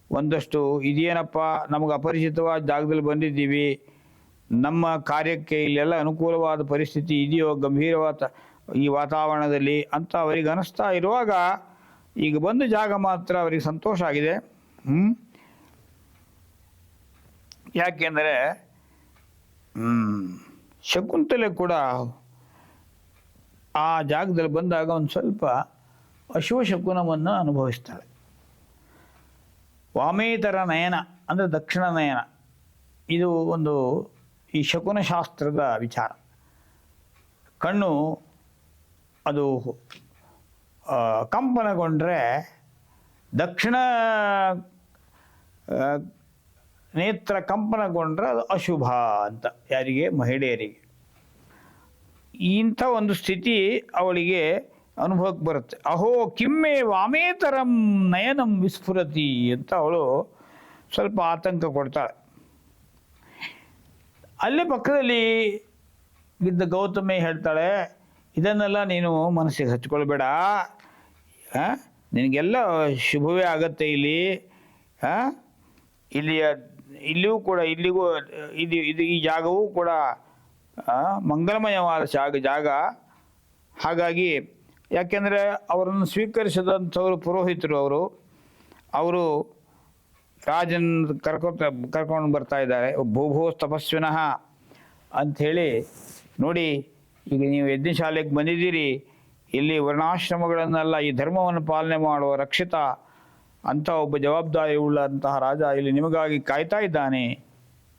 ಒಂದಷ್ಟು ಇದೇನಪ್ಪ ನಮಗೆ ಅಪರಿಚಿತವಾದ ಜಾಗದಲ್ಲಿ ಬಂದಿದ್ದೀವಿ, ನಮ್ಮ ಕಾರ್ಯಕ್ಕೆ ಇಲ್ಲೆಲ್ಲ ಅನುಕೂಲವಾದ ಪರಿಸ್ಥಿತಿ ಇದೆಯೋ ಗಂಭೀರವಾದ ಈ ವಾತಾವರಣದಲ್ಲಿ ಅಂತ ಅವರಿಗೆ ಅನ್ನಿಸ್ತಾ ಇರುವಾಗ, ಈಗ ಬಂದ ಜಾಗ ಮಾತ್ರ ಅವರಿಗೆ ಸಂತೋಷ ಆಗಿದೆ. ಯಾಕೆಂದರೆ ಶಕುಂತಲೆ ಕೂಡ ಆ ಜಾಗದಲ್ಲಿ ಬಂದಾಗ ಒಂದು ಸ್ವಲ್ಪ ಅಶುಭ ಶಕುನವನ್ನು ಅನುಭವಿಸ್ತಾಳೆ. ವಾಮೇತರ ನಯನ ಅಂದರೆ ದಕ್ಷಿಣ ನಯನ, ಇದು ಒಂದು ಈ ಶಕುನ ಶಾಸ್ತ್ರದ ವಿಚಾರ. ಕಣ್ಣು ಅದು ಕಂಪನಗೊಂಡ್ರೆ, ದಕ್ಷಿಣ ನೇತ್ರ ಕಂಪನಗೊಂಡ್ರೆ ಅದು ಅಶುಭ ಅಂತ, ಯಾರಿಗೆ? ಮಹಿಳೆಯರಿಗೆ. ಇಂಥ ಒಂದು ಸ್ಥಿತಿ ಅವಳಿಗೆ ಅನುಭವಕ್ಕೆ ಬರುತ್ತೆ. ಅಹೋ ಕಿಮ್ಮೆ ವಾಮೇತರಂ ನಯನಂ ವಿಸ್ಫುರತಿ ಅಂತ ಅವಳು ಸ್ವಲ್ಪ ಆತಂಕ ಕೊಡ್ತಾಳೆ. ಅಲ್ಲೇ ಪಕ್ಕದಲ್ಲಿ ಇದ್ದ ಗೌತಮಿ ಹೇಳ್ತಾಳೆ, ಇದನ್ನೆಲ್ಲ ನೀನು ಮನಸ್ಸಿಗೆ ಹಚ್ಕೊಳ್ಬೇಡ, ನಿನಗೆಲ್ಲ ಶುಭವೇ ಆಗತ್ತೆ. ಇಲ್ಲಿಯೂ ಕೂಡ ಈ ಜಾಗವೂ ಕೂಡ ಮಂಗಲಮಯವಾದ ಜಾಗ. ಹಾಗಾಗಿ ಯಾಕೆಂದರೆ ಅವರನ್ನು ಸ್ವೀಕರಿಸಿದಂಥವರು ಪುರೋಹಿತರು, ಅವರು ರಾಜನ ಕರ್ಕೊಂಡು ಬರ್ತಾ ಇದ್ದಾರೆ. ಭೂಭೋ ತಪಸ್ವಿನಃ ಅಂಥೇಳಿ ನೋಡಿ, ಈಗ ನೀವು ಯಜ್ಞಶಾಲೆಗೆ ಬಂದಿದ್ದೀರಿ, ಇಲ್ಲಿ ವರ್ಣಾಶ್ರಮಗಳನ್ನೆಲ್ಲ ಈ ಧರ್ಮವನ್ನು ಪಾಲನೆ ಮಾಡುವ ರಕ್ಷಿತ ಅಂತ ಒಬ್ಬ ಜವಾಬ್ದಾರಿ ಉಳ್ಳಂತಹ ರಾಜ ಇಲ್ಲಿ ನಿಮಗಾಗಿ ಕಾಯ್ತಾ ಇದ್ದಾನೆ.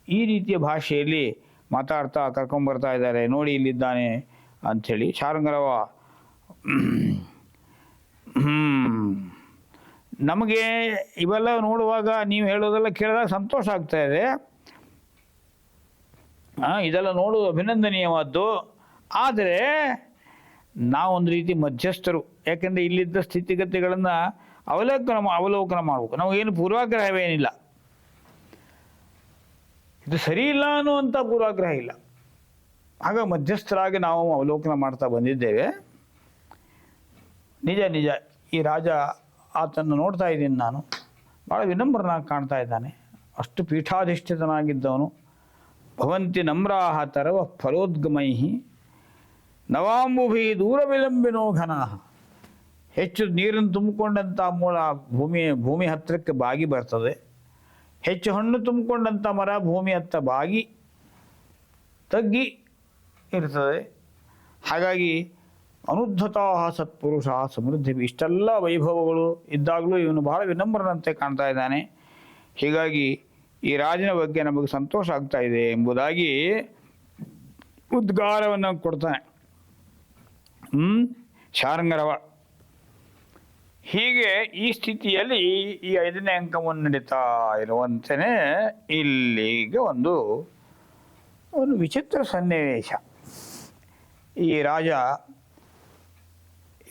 ಈ ರೀತಿಯ ಭಾಷೆಯಲ್ಲಿ ಮಾತಾಡ್ತಾ ಕರ್ಕೊಂಬರ್ತಾ ಇದ್ದಾರೆ. ನೋಡಿ ಇಲ್ಲಿದ್ದಾನೆ ಅಂಥೇಳಿ ಶಾರ್ಂಗರವ ನಮಗೆ ಇವೆಲ್ಲ ನೋಡುವಾಗ ನೀವು ಹೇಳೋದೆಲ್ಲ ಕೇಳಿದಾಗ ಸಂತೋಷ ಆಗ್ತಾ ಇದೆ. ಇದೆಲ್ಲ ನೋಡುವುದು ಅಭಿನಂದನೀಯವಾದ್ದು. ಆದರೆ ನಾವೊಂದು ರೀತಿ ಮಧ್ಯಸ್ಥರು. ಯಾಕೆಂದರೆ ಇಲ್ಲಿದ್ದ ಸ್ಥಿತಿಗತಿಗಳನ್ನು ಅವಲೋಕನ ಮಾಡಬೇಕು. ನಮಗೇನು ಪೂರ್ವಾಗ್ರಹವೇನಿಲ್ಲ, ಇದು ಸರಿ ಇಲ್ಲ ಅನ್ನುವಂಥ ಪೂರ್ವಾಗ್ರಹ ಇಲ್ಲ. ಆಗ ಮಧ್ಯಸ್ಥರಾಗಿ ನಾವು ಅವಲೋಕನ ಮಾಡ್ತಾ ಬಂದಿದ್ದೇವೆ. ನಿಜ ನಿಜ ಈ ರಾಜ ಆತನ್ನು ನೋಡ್ತಾ ಇದ್ದೀನಿ ನಾನು, ಭಾಳ ವಿನಮ್ರನಾಗಿ ಕಾಣ್ತಾ ಇದ್ದಾನೆ. ಅಷ್ಟು ಪೀಠಾಧಿಷ್ಠಿತನಾಗಿದ್ದವನು. ಭವಂತಿ ನಮ್ರಾಹ ತರವ ಫಲೋದ್ಗಮೈ ನವಾಂಬುಭಿ ದೂರ ವಿಲಂಬಿನೋ ಘನಾಹ. ಹೆಚ್ಚು ನೀರನ್ನು ತುಂಬಿಕೊಂಡಂಥ ಮೂಲ ಭೂಮಿ ಹತ್ತಿರಕ್ಕೆ ಬಾಗಿ ಬರ್ತದೆ. ಹೆಚ್ಚು ಹಣ್ಣು ತುಂಬಿಕೊಂಡಂಥ ಮರ ಭೂಮಿ ಹತ್ತ ಬಾಗಿ ತಗ್ಗಿ ಇರ್ತದೆ. ಹಾಗಾಗಿ ಅನುದ್ಧತಾ ಸತ್ಪುರುಷ ಸಮೃದ್ಧಿ. ಇಷ್ಟೆಲ್ಲ ವೈಭವಗಳು ಇದ್ದಾಗಲೂ ಇವನು ಬಹಳ ವಿನಮ್ರನಂತೆ ಕಾಣ್ತಾ ಇದ್ದಾನೆ. ಹೀಗಾಗಿ ಈ ರಾಜನ ಬಗ್ಗೆ ನಮಗೆ ಸಂತೋಷ ಆಗ್ತಾ ಇದೆ ಎಂಬುದಾಗಿ ಉದ್ಗಾರವನ್ನು ಕೊಡ್ತಾನೆ ಶಾರ್ಂಗರವ. ಹೀಗೆ ಈ ಸ್ಥಿತಿಯಲ್ಲಿ ಈ 5ನೇ ಅಂಕವನ್ನು ನಡೀತಾ ಇರುವಂತೆಯೇ ಇಲ್ಲಿಗೆ ಒಂದು ವಿಚಿತ್ರ ಸನ್ನಿವೇಶ. ಈ ರಾಜ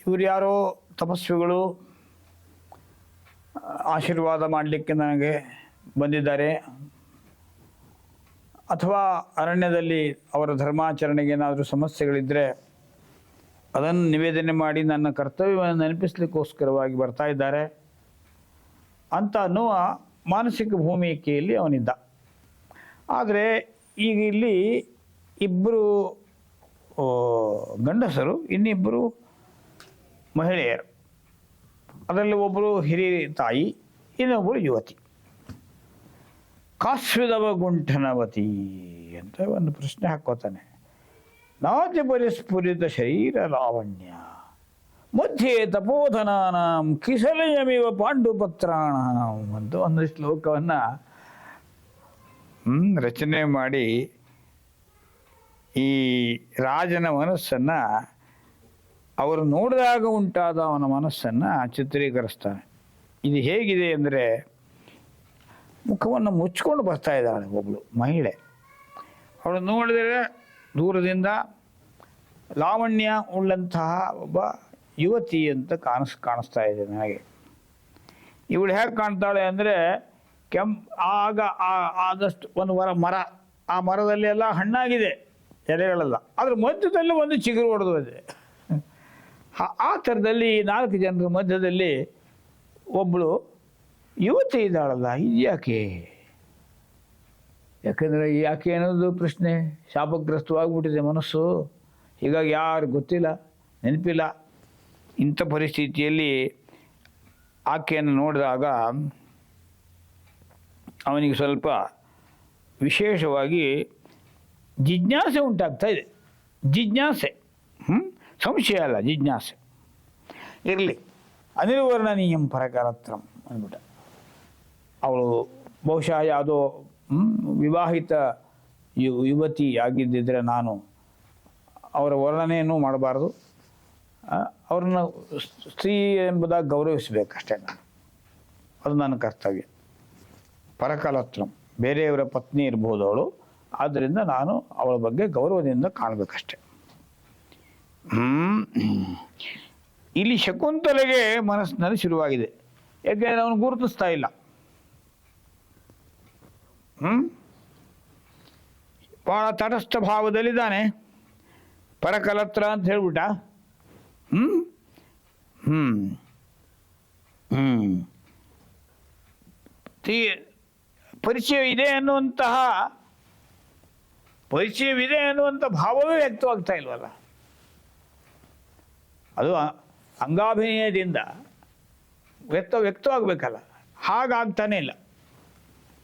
ಇವರು ಯಾರೋ ತಪಸ್ವಿಗಳು ಆಶೀರ್ವಾದ ಮಾಡಲಿಕ್ಕೆ ನನಗೆ ಬಂದಿದ್ದಾರೆ, ಅಥವಾ ಅರಣ್ಯದಲ್ಲಿ ಅವರ ಧರ್ಮಾಚರಣೆಗೆ ಏನಾದರೂ ಸಮಸ್ಯೆಗಳಿದ್ದರೆ ಅದನ್ನು ನಿವೇದನೆ ಮಾಡಿ ನನ್ನ ಕರ್ತವ್ಯವನ್ನು ನೆನಪಿಸ್ಲಿಕ್ಕೋಸ್ಕರವಾಗಿ ಬರ್ತಾ ಇದ್ದಾರೆ ಅಂತ ಅನ್ನುವ ಮಾನಸಿಕ ಭೂಮಿಕೆಯಲ್ಲಿ ಅವನಿದ್ದ. ಆದರೆ ಈಗ ಇಲ್ಲಿ ಇಬ್ಬರು ಗಂಡಸರು, ಇನ್ನಿಬ್ಬರು ಮಹಿಳೆಯರು. ಅದರಲ್ಲಿ ಒಬ್ಬರು ಹಿರಿಯ ತಾಯಿ, ಇನ್ನೊಬ್ಬಳು ಯುವತಿ. ಕಾಸ್ವಿದವ ಗುಂಠನವತಿ ಅಂತ ಒಂದು ಪ್ರಶ್ನೆ ಹಾಕೋತಾನೆ. ನಾದ್ಯ ಪರಿಸ್ಫುರಿತ ಶರೀರ ಲಾವಣ್ಯ ಮಧ್ಯೆ ತಪೋಧನಾನಾಂ ಕಿಸಲಯಮಿವ ಪಾಂಡುಪತ್ರಾಣಾಂ ಅಂತ ಒಂದು ಶ್ಲೋಕವನ್ನು ರಚನೆ ಮಾಡಿ ಈ ರಾಜನ ಮನಸ್ಸನ್ನು, ಅವರು ನೋಡಿದಾಗ ಉಂಟಾದ ಅವನ ಮನಸ್ಸನ್ನು ಚಿತ್ರೀಕರಿಸ್ತಾನೆ. ಇದು ಹೇಗಿದೆ ಅಂದರೆ, ಮುಖವನ್ನು ಮುಚ್ಕೊಂಡು ಬರ್ತಾ ಇದ್ದಾಳೆ ಒಬ್ಬಳು ಮಹಿಳೆ. ಅವಳು ನೋಡಿದರೆ ದೂರದಿಂದ ಲಾವಣ್ಯ ಉಳ್ಳಂತಹ ಒಬ್ಬ ಯುವತಿ ಅಂತ ಕಾಣಿಸ್ತಾ ಇದೆ ನನಗೆ. ಇವಳು ಹೇಗೆ ಕಾಣ್ತಾಳೆ ಅಂದರೆ, ಆಗ ಆದಷ್ಟು ಒಂದು ಮರ, ಆ ಮರದಲ್ಲಿ ಎಲ್ಲ ಹಣ್ಣಾಗಿದೆ ಎಲೆಗಳೆಲ್ಲ, ಅದ್ರ ಮಧ್ಯದಲ್ಲಿ ಒಂದು ಚಿಗುರು ಹೊಡೆದಿದೆ. ಆ ಥರದಲ್ಲಿ 4 ಜನರ ಮಧ್ಯದಲ್ಲಿ ಒಬ್ಬಳು ಯುವತಿ ಇದ್ದಾಳಲ್ಲ, ಇದು ಯಾಕೆ? ಯಾಕೆಂದರೆ ಯಾಕೆ ಅನ್ನೋದು ಪ್ರಶ್ನೆ. ಶಾಪಗ್ರಸ್ತವಾಗ್ಬಿಟ್ಟಿದೆ ಮನಸ್ಸು. ಹೀಗಾಗಿ ಯಾರು ಗೊತ್ತಿಲ್ಲ, ನೆನಪಿಲ್ಲ. ಇಂಥ ಪರಿಸ್ಥಿತಿಯಲ್ಲಿ ಆಕೆಯನ್ನು ನೋಡಿದಾಗ ಅವನಿಗೆ ಸ್ವಲ್ಪ ವಿಶೇಷವಾಗಿ ಜಿಜ್ಞಾಸೆ ಉಂಟಾಗ್ತಾ ಇದೆ. ಜಿಜ್ಞಾಸೆ, ಸಂಶಯ ಅಲ್ಲ, ಜಿಜ್ಞಾಸೆ. ಇರಲಿ, ಅನಿರ್ವರ್ಣನೀಯಂ ಪರಕರತ್ರಂ ಅಂದ್ಬಿಟ್ಟ. ಅವಳು ಬಹುಶಃ ಯಾವುದೋ ವಿವಾಹಿತ ಯುವತಿ ಆಗಿದ್ದಿದ್ರೆ ನಾನು ಅವರ ವರ್ಣನೆಯನ್ನು ಮಾಡಬಾರ್ದು. ಅವ್ರನ್ನ ಸ್ತ್ರೀ ಎಂಬುದಾಗಿ ಗೌರವಿಸಬೇಕಷ್ಟೇ ನಾನು. ಅದು ನನ್ನ ಕರ್ತವ್ಯ. ಪರಕಲತ್ರಂ, ಬೇರೆಯವರ ಪತ್ನಿ ಇರ್ಬೋದು ಅವಳು, ಆದ್ದರಿಂದ ನಾನು ಅವಳ ಬಗ್ಗೆ ಗೌರವದಿಂದ ಕಾಣಬೇಕಷ್ಟೆ. ಇಲ್ಲಿ ಶಕುಂತಲೆಗೆ ಮನಸ್ಸಿನಲ್ಲಿ ಶುರುವಾಗಿದೆ. ಯಾಕೆಂದರೆ ಅವನು ಗುರುತಿಸ್ತಾ ಇಲ್ಲ. ಭಾಳ ತಟಸ್ಥ ಭಾವದಲ್ಲಿದ್ದಾನೆ. ಪರಕಲತ್ರ ಅಂತ ಹೇಳ್ಬಿಟ್ಟ. ಪರಿಚಯವಿದೆ ಅನ್ನುವಂಥ ಭಾವವೇ ವ್ಯಕ್ತವಾಗ್ತಾ ಇಲ್ವಲ್ಲ. ಅದು ಅಂಗಾಭಿನಯದಿಂದ ವ್ಯಕ್ತವಾಗಬೇಕಲ್ಲ, ಹಾಗಾಗ್ತಾನೆ ಇಲ್ಲ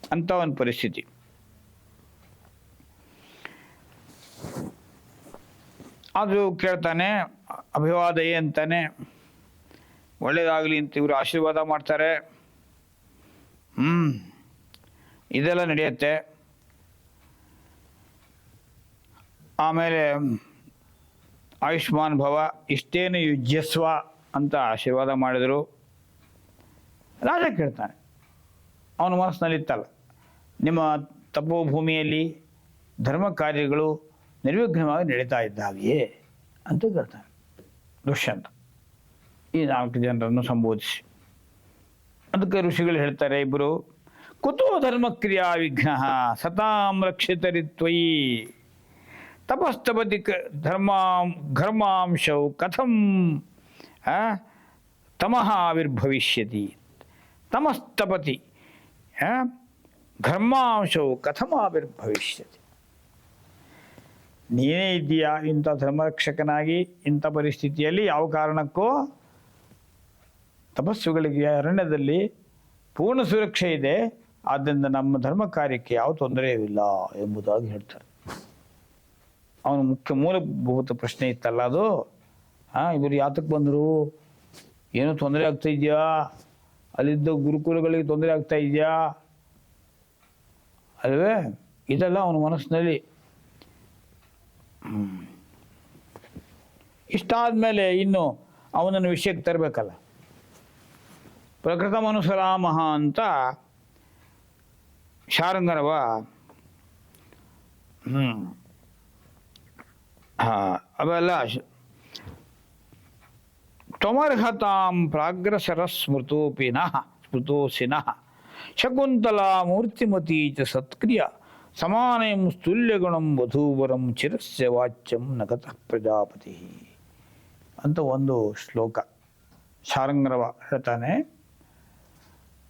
ಅಂತ ಒಂದು ಪರಿಸ್ಥಿತಿ. ಅದು ಕೇಳ್ತಾನೆ, ಅಭಿವಾದಯೇ ಅಂತಾನೆ, ಒಳ್ಳೇದಾಗಲಿ ಅಂತ ಇವರು ಆಶೀರ್ವಾದ ಮಾಡ್ತಾರೆ. ಇದೆಲ್ಲ ನಡೆಯುತ್ತೆ. ಆಮೇಲೆ ಆಯುಷ್ಮಾನ್ ಭವ ಇಷ್ಟೇನು ಯುಜ್ಯಸ್ವ ಅಂತ ಆಶೀರ್ವಾದ ಮಾಡಿದರು. ರಾಜ ಕೇಳ್ತಾನೆ, ಅವನ ಮನಸ್ಸಿನಲ್ಲಿತ್ತಲ್ಲ, ನಿಮ್ಮ ತಪೋಭೂಮಿಯಲ್ಲಿ ಧರ್ಮ ಕಾರ್ಯಗಳು ನಿರ್ವಿಘ್ನವಾಗಿ ನಡೀತಾ ಇದ್ದಾವೆಯೇ ಅಂತ ಕೇಳ್ತಾನೆ ದುಷ್ಯಂತ ಈ 4 ಜನರನ್ನು ಸಂಬೋಧಿಸಿ. ಅದಕ್ಕೆ ಋಷಿಗಳು ಹೇಳ್ತಾರೆ ಇಬ್ಬರು, ಕುತೋ ಧರ್ಮ ಕ್ರಿಯಾ ವಿಘ್ನ ಸತಾಂ ರಕ್ಷಿತರಿತ್ವಯಿ ತಪಸ್ತಪತಿ ಘರ್ಮಾಂಶವು ಕಥಂ ತಮಃ ಆವಿರ್ಭವಿಷ್ಯತಿ. ತಮಸ್ತಪತಿ ಘರ್ಮಾಂಶವು ಕಥಂ ಆವಿರ್ಭವಿಷ್ಯತಿ. ನೀನೇ ಇದ್ದೀಯಾ ಇಂಥ ಧರ್ಮರಕ್ಷಕನಾಗಿ, ಇಂಥ ಪರಿಸ್ಥಿತಿಯಲ್ಲಿ ಯಾವ ಕಾರಣಕ್ಕೂ ತಪಸ್ಸುಗಳಿಗೆ ಅರಣ್ಯದಲ್ಲಿ ಪೂರ್ಣ ಸುರಕ್ಷೆ ಇದೆ, ಆದ್ದರಿಂದ ನಮ್ಮ ಧರ್ಮ ಕಾರ್ಯಕ್ಕೆ ಯಾವ ತೊಂದರೆಯಿಲ್ಲ ಎಂಬುದಾಗಿ ಹೇಳ್ತಾರೆ. ಅವನ ಮುಖ್ಯ ಮೂಲಭೂತ ಪ್ರಶ್ನೆ ಇತ್ತಲ್ಲ ಅದು, ಇವರು ಯಾತಕ್ಕೆ ಬಂದರು, ಏನೋ ತೊಂದರೆ ಆಗ್ತಾ ಇದೆಯಾ, ಅಲ್ಲಿದ್ದ ಗುರುಕುಲಗಳಿಗೆ ತೊಂದರೆ ಆಗ್ತಾ ಇದೆಯಾ ಅಲ್ವೇ, ಇದೆಲ್ಲ ಅವನ ಮನಸ್ಸಿನಲ್ಲಿ. ಇಷ್ಟಾದ್ಮೇಲೆ ಇನ್ನು ಅವನನ್ನು ವಿಷಯಕ್ಕೆ ತರಬೇಕಲ್ಲ. ಪ್ರಕೃತಮನುಸರಾಮಃ ಅಂತ ಶಾರಂಗರವ ಅವೆಲ್ಲ ತ್ವಮರ್ಹತಾಂ ಪ್ರಾಗ್ರಸರ ಸ್ಮೃತೋಸಿನಃ ಶಕುಂತಲಾ ಮೂರ್ತಿಮತೀ ಚ ಸತ್ಕ್ರಿಯ ಸಮಾನಂ ಸ್ತುಲ್ಯಗುಣಂ ವಧೂವರಂ ಚಿರಸ್ಯ ವಾಚ್ಯಂ ನಗತಃ ಪ್ರಜಾಪತಿ ಅಂತ ಒಂದು ಶ್ಲೋಕ ಶಾರಂಗರವ ಹೇಳ್ತಾನೆ.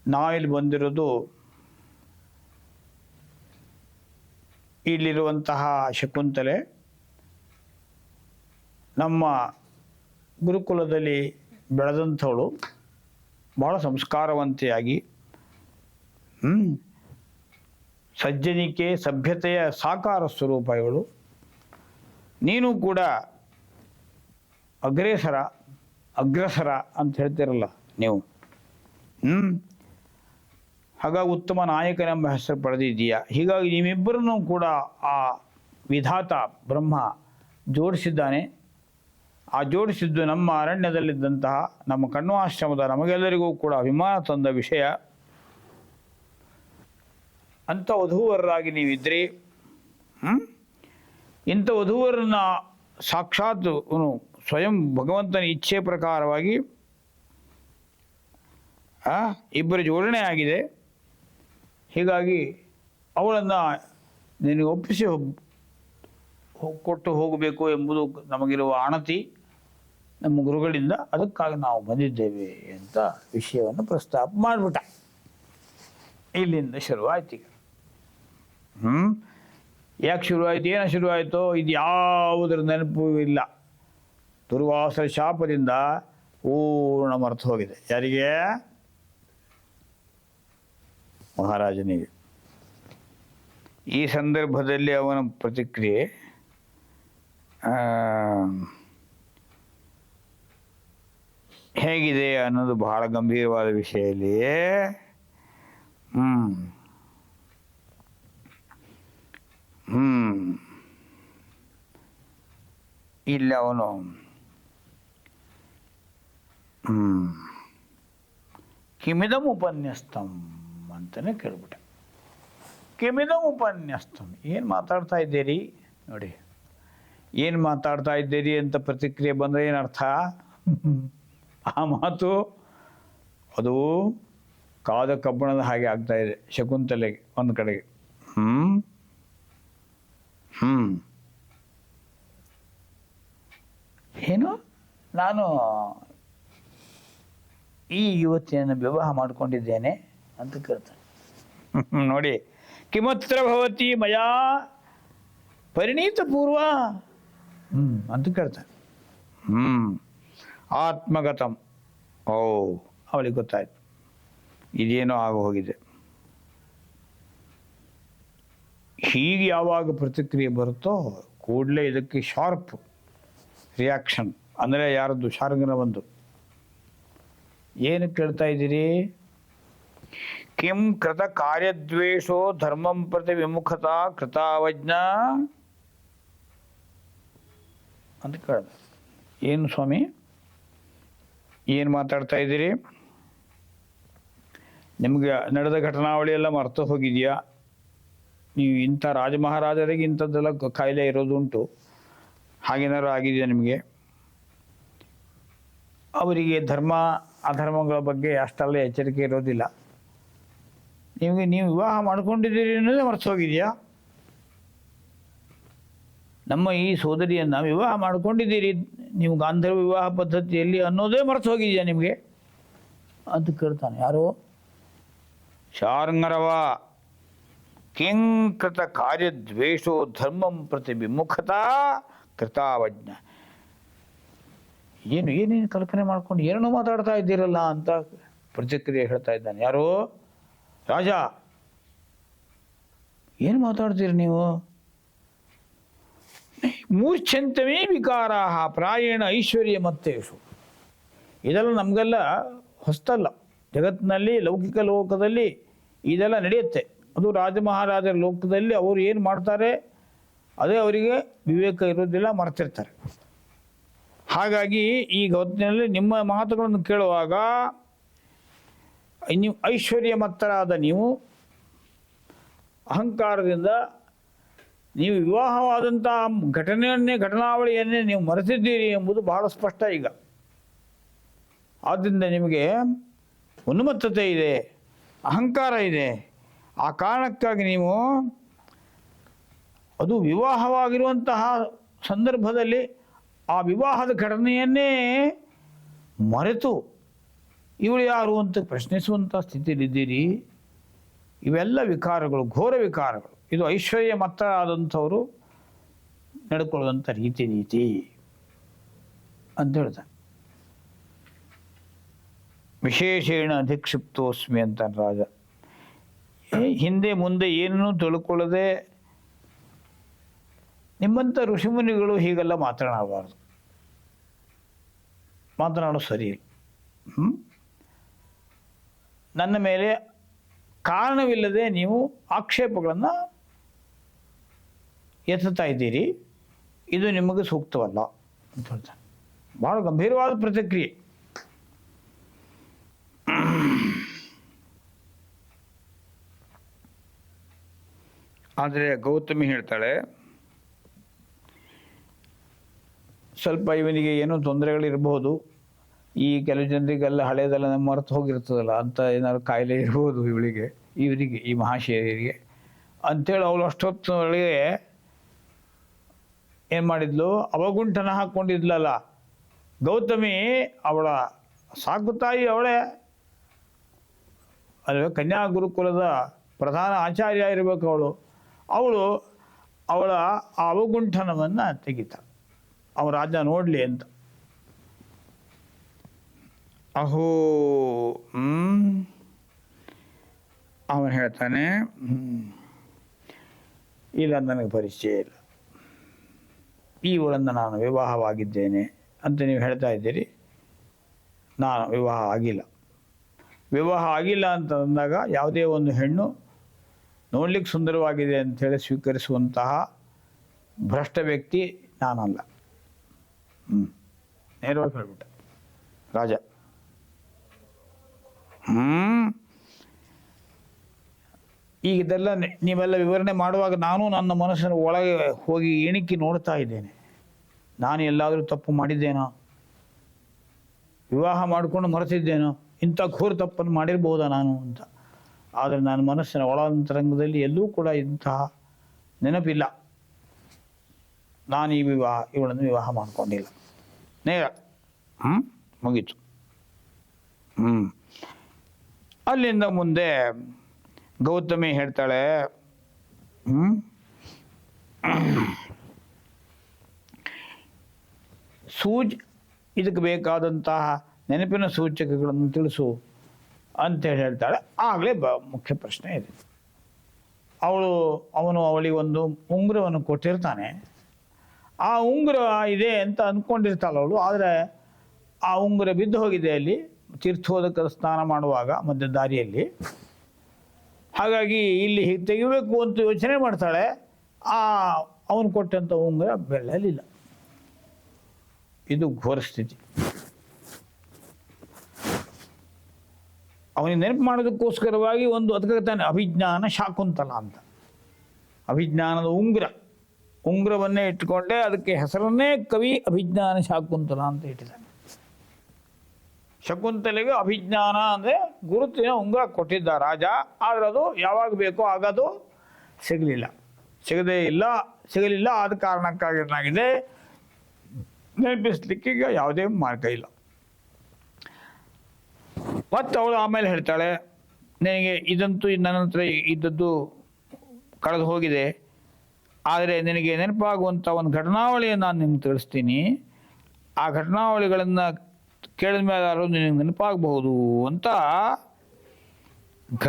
ನಾವಿಲ್ಲಿ ಬಂದಿರೋದು ಇಲ್ಲಿರುವಂತಹ ಶಕುಂತಲೆ ನಮ್ಮ ಗುರುಕುಲದಲ್ಲಿ ಬೆಳೆದಂಥವಳು, ಬಹಳ ಸಂಸ್ಕಾರವಂತೆಯಾಗಿ ಸಜ್ಜನಿಕೆ ಸಭ್ಯತೆಯ ಸಾಕಾರ ಸ್ವರೂಪ ಇವಳು. ನೀನು ಕೂಡ ಅಗ್ರಸರ ಅಂತ ಹೇಳ್ತಿರಲ್ಲ ನೀವು, ಹಾಗಾಗಿ ಉತ್ತಮ ನಾಯಕನೆಂಬ ಹೆಸರು ಪಡೆದಿದ್ದೀಯಾ. ಹೀಗಾಗಿ ನಿಮ್ಮಿಬ್ಬರನ್ನು ಕೂಡ ಆ ವಿಧಾತ ಬ್ರಹ್ಮ ಜೋಡಿಸಿದ್ದಾನೆ. ಆ ಜೋಡಿಸಿದ್ದು ನಮ್ಮ ಅರಣ್ಯದಲ್ಲಿದ್ದಂತಹ ನಮ್ಮ ಕಣ್ವಾಶ್ರಮದ ನಮಗೆಲ್ಲರಿಗೂ ಕೂಡ ಅಭಿಮಾನ ತಂದ ವಿಷಯ. ಅಂಥ ವಧೂವರರಾಗಿ ನೀವಿದ್ರಿ. ಇಂಥ ವಧೂವರನ್ನ ಸಾಕ್ಷಾತ್ ಸ್ವಯಂ ಭಗವಂತನ ಇಚ್ಛೆ ಪ್ರಕಾರವಾಗಿ ಇಬ್ಬರ ಜೋಡಣೆ ಆಗಿದೆ. ಹೀಗಾಗಿ ಅವಳನ್ನು ನಿನಗೆ ಒಪ್ಪಿಸಿ ಕೊಟ್ಟು ಹೋಗಬೇಕು ಎಂಬುದು ನಮಗಿರುವ ಆಣತಿ ನಮ್ಮ ಗುರುಗಳಿಂದ. ಅದಕ್ಕಾಗಿ ನಾವು ಬಂದಿದ್ದೇವೆ ಅಂತ ವಿಷಯವನ್ನು ಪ್ರಸ್ತಾಪ ಮಾಡಿಬಿಟ್ಟ. ಇಲ್ಲಿಂದ ಶುರುವಾಯ್ತು. ಈಗ ಯಾಕೆ ಶುರುವಾಯಿತು, ಏನೋ ಶುರುವಾಯಿತು, ಇದು ಯಾವುದರ ನೆನಪು ಇಲ್ಲ. ದುರ್ವಾಸರ ಶಾಪದಿಂದ ಪೂರ್ಣ ಮರೆತು ಹೋಗಿದೆ. ಯಾರಿಗೆ? ಮಹಾರಾಜನಿಗೆ. ಈ ಸಂದರ್ಭದಲ್ಲಿ ಅವನ ಪ್ರತಿಕ್ರಿಯೆ ಹೇಗಿದೆ ಅನ್ನೋದು ಬಹಳ ಗಂಭೀರವಾದ ವಿಷಯ ಇಲ್ಲಿಯೇ. ಇಲ್ಲಿ ಅವನು ಕಿಮಿದಂ ಉಪನ್ಯಸ್ತಂ ಅಂತಲೇ ಕೇಳ್ಬಿಟ್ಟ. ಕಿಮಿದಂ ಉಪನ್ಯಸ್ತಂ, ಏನು ಮಾತಾಡ್ತಾ ಇದ್ದೀರಿ ನೋಡಿ, ಏನು ಮಾತಾಡ್ತಾ ಇದ್ದೀರಿ ಅಂತ ಪ್ರತಿಕ್ರಿಯೆ ಬಂದರೆ ಏನರ್ಥ? ಆ ಮಾತು ಅದು ಕಾದ ಕಬ್ಬಣದ ಹಾಗೆ ಆಗ್ತಾ ಇದೆ ಶಕುಂತಲೆಗೆ ಒಂದು ಕಡೆಗೆ. ಏನು, ನಾನು ಈ ಯುವತಿಯನ್ನು ವಿವಾಹ ಮಾಡಿಕೊಂಡಿದ್ದೇನೆ ಅಂತ ಕೇಳ್ತಾನೆ. ನೋಡಿ, ಕಿಮತ್ರ ಭವತಿ ಮಯಾ ಪರಿಣೀತ ಪೂರ್ವ ಅಂತ ಕೇಳ್ತಾನೆ. ಆತ್ಮಗತಂ. ಓ, ಅವಳಿಗೆ ಗೊತ್ತಾಯ್ತು ಇದೇನೋ ಆಗ ಹೋಗಿದೆ. ಹೀಗೆ ಯಾವಾಗ ಪ್ರತಿಕ್ರಿಯೆ ಬರುತ್ತೋ ಕೂಡಲೇ ಇದಕ್ಕೆ ಶಾರ್ಪ್ ರಿಯಾಕ್ಷನ್ ಅಂದರೆ ಯಾರದ್ದು? ಶಾರ್ಂಗನ ಬಂದು ಏನು ಕೇಳ್ತಾ ಇದ್ದೀರಿ? ಕಿಂ ಕೃತ ಕಾರ್ಯದ್ವೇಷೋ ಧರ್ಮಂ ಪ್ರತಿ ವಿಮುಖತಾ ಕೃತಾವಜ್ಞಾ ಅಂತ ಕೇಳ್ದ. ಏನು ಸ್ವಾಮಿ, ಏನು ಮಾತಾಡ್ತಾ ಇದ್ದೀರಿ? ನಿಮಗೆ ನಡೆದ ಘಟನಾವಳಿ ಎಲ್ಲ ಮರ್ತು ಹೋಗಿದೆಯಾ? ನೀವು ಇಂಥ ರಾಜ ಮಹಾರಾಜರಿಗೆ ಇಂಥದ್ದೆಲ್ಲ ಕಾಯಿಲೆ ಇರೋದುಂಟು, ಹಾಗೇನಾದ್ರು ಆಗಿದೆಯಾ ನಿಮಗೆ? ಅವರಿಗೆ ಧರ್ಮ ಅಧರ್ಮಗಳ ಬಗ್ಗೆ ಅಷ್ಟೆಲ್ಲ ಎಚ್ಚರಿಕೆ ಇರೋದಿಲ್ಲ. ನೀವು ವಿವಾಹ ಮಾಡ್ಕೊಂಡಿದ್ದೀರಿ ಅನ್ನೋದೇ ಮರ್ತು ಹೋಗಿದೆಯಾ? ನಮ್ಮ ಈ ಸೋದರಿಯನ್ನು ವಿವಾಹ ಮಾಡ್ಕೊಂಡಿದ್ದೀರಿ ನೀವು ಗಾಂಧರ್ವ ವಿವಾಹ ಪದ್ಧತಿಯಲ್ಲಿ ಅನ್ನೋದೇ ಮರ್ತು ಹೋಗಿದೆಯಾ ನಿಮಗೆ ಅಂತ ಕೇಳ್ತಾನೆ. ಯಾರು? ಶಾರ್ಂಗರವ. ಕಿಂಕೃತ ಕಾರ್ಯದ್ವೇಷೋ ಧರ್ಮಂ ಪ್ರತಿ ವಿಮುಖತಾ ಕೃತಾವಜ್ಞ. ಏನೇನು ಕಲ್ಪನೆ ಮಾಡ್ಕೊಂಡು ಏನೋ ಮಾತಾಡ್ತಾ ಇದ್ದೀರಲ್ಲ ಅಂತ ಪ್ರತಿಕ್ರಿಯೆ ಹೇಳ್ತಾ ಇದ್ದಾನೆ. ಯಾರು? ರಾಜ. ಏನು ಮಾತಾಡ್ತೀರಿ ನೀವು? ಮೂರ್ಛಂತಮೇ ವಿಕಾರ ಪ್ರಾಯೇಣ ಐಶ್ವರ್ಯ ಮತ್ತೇಶು. ಇದೆಲ್ಲ ನಮಗೆಲ್ಲ ಹೊಸ್ತಲ್ಲ. ಜಗತ್ತಿನಲ್ಲಿ ಲೌಕಿಕ ಲೋಕದಲ್ಲಿ ಇದೆಲ್ಲ ನಡೆಯುತ್ತೆ. ಅದು ರಾಜ ಮಹಾರಾಜರ ಲೋಕದಲ್ಲಿ ಅವರು ಏನು ಮಾಡ್ತಾರೆ ಅದೇ ಅವರಿಗೆ ವಿವೇಕ ಇರೋದಿಲ್ಲ, ಮರ್ತಿರ್ತಾರೆ. ಹಾಗಾಗಿ ಈಗ ಹೊತ್ತಿನಲ್ಲಿ ನಿಮ್ಮ ಮಾತುಗಳನ್ನು ಕೇಳುವಾಗ ನೀವು ಐಶ್ವರ್ಯ ಮತ್ತರಾದ ನೀವು ಅಹಂಕಾರದಿಂದ ನೀವು ವಿವಾಹವಾದಂಥ ಘಟನಾವಳಿಯನ್ನೇ ನೀವು ಮರೆತಿದ್ದೀರಿ ಎಂಬುದು ಬಹಳ ಸ್ಪಷ್ಟ ಈಗ. ಆದ್ದರಿಂದ ನಿಮಗೆ ಉನ್ಮತ್ತತೆ ಇದೆ, ಅಹಂಕಾರ ಇದೆ. ಆ ಕಾರಣಕ್ಕಾಗಿ ನೀವು ಅದು ವಿವಾಹವಾಗಿರುವಂತಹ ಸಂದರ್ಭದಲ್ಲಿ ಆ ವಿವಾಹದ ಘಟನೆಯನ್ನೇ ಮರೆತು ಇವಳು ಯಾರು ಅಂತ ಪ್ರಶ್ನಿಸುವಂಥ ಸ್ಥಿತಿಯಲ್ಲಿದ್ದೀರಿ. ಇವೆಲ್ಲ ವಿಕಾರಗಳು, ಘೋರ ವಿಕಾರಗಳು. ಇದು ಐಶ್ವರ್ಯ ಮತ್ತ ಆದಂಥವರು ನಡ್ಕೊಳ್ಳುವಂಥ ನೀತಿ ಅಂತ ಹೇಳ್ತಾನೆ. ವಿಶೇಷೇಣ ಅಧಿಕ್ಷಿಪ್ತೋಸ್ಮಿ ಅಂತ ರಾಜ. ಹಿಂದೆ ಮುಂದೆ ಏನನ್ನೂ ತಿಳ್ಕೊಳ್ಳದೆ ನಿಮ್ಮಂಥ ಋಷಿಮುನಿಗಳು ಹೀಗೆಲ್ಲ ಮಾತನಾಡಬಾರ್ದು, ಮಾತನಾಡೋದು ಸರಿ ಇಲ್ಲ. ನನ್ನ ಮೇಲೆ ಕಾರಣವಿಲ್ಲದೆ ನೀವು ಆಕ್ಷೇಪಗಳನ್ನು ಎತ್ತುತ್ತಾ ಇದ್ದೀರಿ, ಇದು ನಿಮಗೆ ಸೂಕ್ತವಲ್ಲ ಅಂತ ಹೇಳ್ತಾನೆ. ಭಾಳ ಗಂಭೀರವಾದ ಪ್ರತಿಕ್ರಿಯೆ. ಆದರೆ ಗೌತಮಿ ಹೇಳ್ತಾಳೆ, ಸ್ವಲ್ಪ ಇವನಿಗೆ ಏನೋ ತೊಂದರೆಗಳಿರ್ಬೋದು, ಈ ಕೆಲವು ಜನರಿಗೆಲ್ಲ ಹಳೆಯದೆಲ್ಲ ನಮ್ಮ ಮರೆತು ಹೋಗಿರ್ತದಲ್ಲ ಅಂತ ಏನಾದ್ರು ಕಾಯಿಲೆ ಇರ್ಬೋದು ಇವರಿಗೆ, ಈ ಮಹಾಶಯರಿಗೆ ಅಂಥೇಳಿ ಅವಳು ಅಷ್ಟೊತ್ತೊಳಗೆ ಏನು ಮಾಡಿದ್ಲು, ಅವಗುಂಠನ ಹಾಕ್ಕೊಂಡಿದ್ಲಲ್ಲ ಗೌತಮಿ. ಅವಳ ಸಾಕುತಾಯಿ ಅವಳೇ ಅಲ್ವೇ, ಕನ್ಯಾ ಗುರುಕುಲದ ಪ್ರಧಾನ ಆಚಾರ್ಯ ಇರಬೇಕು ಅವಳು ಅವಳ ಆ ಅವಗುಂಠನವನ್ನು ತೆಗಿತಾಳೆ, ಅವ ರಾಜ ನೋಡಲಿ ಅಂತ. ಅಹೋ ಅವನು ಹೇಳ್ತಾನೆ, ಇಲ್ಲ ನನಗೆ ಪರಿಚಯ ಇಲ್ಲ, ಇವಳನ್ನು ನಾನು ವಿವಾಹವಾಗಿದ್ದೇನೆ ಅಂತ ನೀವು ಹೇಳ್ತಾ ಇದ್ದೀರಿ. ನಾನು ವಿವಾಹ ಆಗಿಲ್ಲ ಅಂತ ಅಂದಾಗ ಯಾವುದೇ ಒಂದು ಹೆಣ್ಣು ನೋಡ್ಲಿಕ್ಕೆ ಸುಂದರವಾಗಿದೆ ಅಂಥೇಳಿ ಸ್ವೀಕರಿಸುವಂತಹ ಭ್ರಷ್ಟ ವ್ಯಕ್ತಿ ನಾನಲ್ಲ. ನೇರವಾಗಿ ಹೇಳ್ಬಿಟ್ಟ ರಾಜ. ಈಗ ಇದೆಲ್ಲ ನೀವೆಲ್ಲ ವಿವರಣೆ ಮಾಡುವಾಗ ನಾನು ನನ್ನ ಮನಸ್ಸಿನ ಒಳಗೆ ಹೋಗಿ ಎಣಿಕೆ ನೋಡ್ತಾ ಇದ್ದೇನೆ. ನಾನು ಎಲ್ಲಾದರೂ ತಪ್ಪು ಮಾಡಿದ್ದೇನೋ, ವಿವಾಹ ಮಾಡಿಕೊಂಡು ಮರೆತಿದ್ದೇನೋ, ಇಂಥ ಘೋರ ತಪ್ಪನ್ನು ಮಾಡಿರ್ಬೋದಾ ನಾನು ಅಂತ. ಆದರೆ ನನ್ನ ಮನಸ್ಸಿನ ಒಳಂತರಂಗದಲ್ಲಿ ಎಲ್ಲೂ ಕೂಡ ಇಂತಹ ನೆನಪಿಲ್ಲ. ನಾನು ಇವಳನ್ನು ವಿವಾಹ ಮಾಡಿಕೊಂಡಿಲ್ಲ. ನೇರ ಮುಗೀತು. ಅಲ್ಲಿಂದ ಮುಂದೆ ಗೌತಮಿ ಹೇಳ್ತಾಳೆ, ಇದಕ್ಕೆ ಬೇಕಾದಂತಹ ನೆನಪಿನ ಸೂಚಕಗಳನ್ನು ತಿಳಿಸು ಅಂತೇಳಿ ಹೇಳ್ತಾಳೆ. ಆಗಲೇ ಮುಖ್ಯ ಪ್ರಶ್ನೆ ಇದೆ. ಅವನು ಅವಳಿಗೆ ಒಂದು ಉಂಗುರವನ್ನು ಕೊಟ್ಟಿರ್ತಾನೆ. ಆ ಉಂಗುರ ಇದೆ ಅಂತ ಅಂದ್ಕೊಂಡಿರ್ತಾಳೆ ಅವಳು. ಆದರೆ ಆ ಉಂಗುರ ಬಿದ್ದು ಹೋಗಿದೆ ಅಲ್ಲಿ ತೀರ್ಥೋದಕದ ಸ್ನಾನ ಮಾಡುವಾಗ ಮಧ್ಯ ದಾರಿಯಲ್ಲಿ. ಹಾಗಾಗಿ ಇಲ್ಲಿ ಹೀಗೆ ತೆಗಿಬೇಕು ಅಂತ ಯೋಚನೆ ಮಾಡ್ತಾಳೆ. ಅವನು ಕೊಟ್ಟಂಥ ಉಂಗುರ ಬೆಳ್ಳಲಿಲ್ಲ. ಇದು ಘೋರ ಸ್ಥಿತಿ. ಅವನಿಗೆ ನೆನಪು ಮಾಡೋದಕ್ಕೋಸ್ಕರವಾಗಿ ಅದಕ್ಕೆ ತಾನೆ ಅಭಿಜ್ಞಾನ ಶಾಕುಂತಲ ಅಂತ. ಅಭಿಜ್ಞಾನದ ಉಂಗುರವನ್ನೇ ಇಟ್ಟುಕೊಂಡೆ ಅದಕ್ಕೆ ಹೆಸರನ್ನೇ ಕವಿ ಅಭಿಜ್ಞಾನ ಶಾಕುಂತಲ ಅಂತ ಇಟ್ಟಿದ್ದಾನೆ. ಶಕುಂತಲೆಗೆ ಅಭಿಜ್ಞಾನ ಅಂದರೆ ಗುರುತಿನ ಉಂಗುರ ಕೊಟ್ಟಿದ್ದ ರಾಜ. ಆದರೆ ಅದು ಯಾವಾಗ ಬೇಕೋ ಆಗದು ಸಿಗಲಿಲ್ಲ. ಆದ ಕಾರಣಕ್ಕಾಗಿ ಏನಾಗಿದೆ, ನೆನಪಿಸ್ಲಿಕ್ಕೆ ಈಗ ಯಾವುದೇ ಮಾರ್ಗ ಇಲ್ಲ. ಮತ್ತು ಅವಳು ಆಮೇಲೆ ಹೇಳ್ತಾಳೆ, ನಿನಗೆ ಇದಂತೂ ನನ್ನ ಹತ್ರ ಇದ್ದದ್ದು ಕಳೆದು ಹೋಗಿದೆ, ಆದರೆ ನಿನಗೆ ನೆನಪಾಗುವಂಥ ಒಂದು ಘಟನಾವಳಿಯನ್ನು ನಾನು ನಿಮ್ಗೆ ತಿಳಿಸ್ತೀನಿ. ಆ ಘಟನಾವಳಿಗಳನ್ನು ಕೇಳಿದ ಮೇಲೆ ನಿನಗೆ ನೆನಪಾಗಬಹುದು ಅಂತ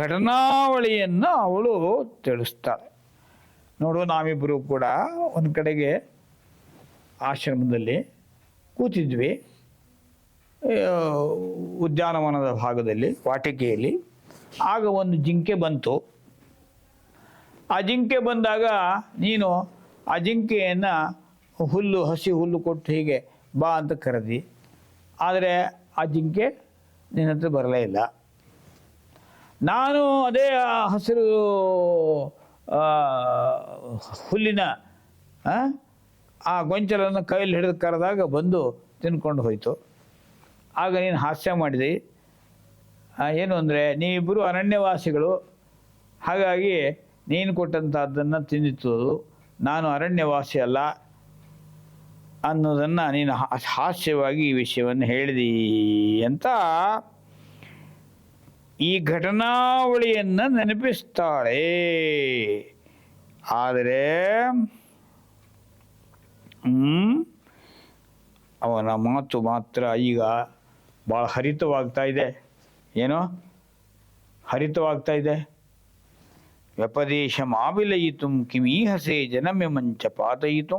ಘಟನಾವಳಿಯನ್ನು ಅವಳು ತಿಳಿಸ್ತಾಳೆ. ನೋಡು, ನಾವಿಬ್ಬರು ಕೂಡ ಒಂದು ಕಡೆಗೆ ಆಶ್ರಮದಲ್ಲಿ ಕೂತಿದ್ವಿ, ಉದ್ಯಾನವನದ ಭಾಗದಲ್ಲಿ, ವಾಟಿಕೆಯಲ್ಲಿ. ಆಗ ಒಂದು ಜಿಂಕೆ ಬಂತು. ಆ ಜಿಂಕೆ ಬಂದಾಗ ನೀನು ಆ ಜಿಂಕೆಯನ್ನು ಹಸಿ ಹುಲ್ಲು ಕೊಟ್ಟು ಹೀಗೆ ಬಾ ಅಂತ ಕರೆದಿ. ಆದರೆ ಆ ಜಿಂಕೆ ನಿನ್ನ ಹತ್ರ ಬರಲೇ ಇಲ್ಲ. ನಾನು ಅದೇ ಹಸಿರು ಹುಲ್ಲಿನ ಆ ಗೊಂಚಲನ್ನು ಕೈಯಲ್ಲಿ ಹಿಡಿದು ಕರೆದಾಗ ಬಂದು ತಿನ್ಕೊಂಡು ಹೋಯಿತು. ಆಗ ನೀನು ಹಾಸ್ಯ ಮಾಡಿದೆ. ಏನು ಅಂದರೆ, ನೀವಿಬ್ಬರು ಅರಣ್ಯವಾಸಿಗಳು, ಹಾಗಾಗಿ ನೀನು ಕೊಟ್ಟಂಥದ್ದನ್ನು ತಿಂದಿತ್ತು, ನಾನು ಅರಣ್ಯವಾಸಿ ಅಲ್ಲ ಅನ್ನೋದನ್ನು ನೀನು ಹಾಸ್ಯವಾಗಿ ಈ ವಿಷಯವನ್ನು ಹೇಳಿದಿ ಅಂತ ಈ ಘಟನಾವಳಿಯನ್ನು ನೆನಪಿಸ್ತಾಳೆ. ಆದರೆ ಅವನ ಮಾತು ಮಾತ್ರ ಈಗ ಭಾಳ ಹರಿತವಾಗ್ತಾ ಇದೆ. ಏನೋ ಹರಿತವಾಗ್ತಾ ಇದೆ. ವ್ಯಪದೇಶ ಮಾವಿಲಯಿತು ಕಿಮೀಹಸೆ ಜನಮಿಮಂಚ ಪಾತಯಿತು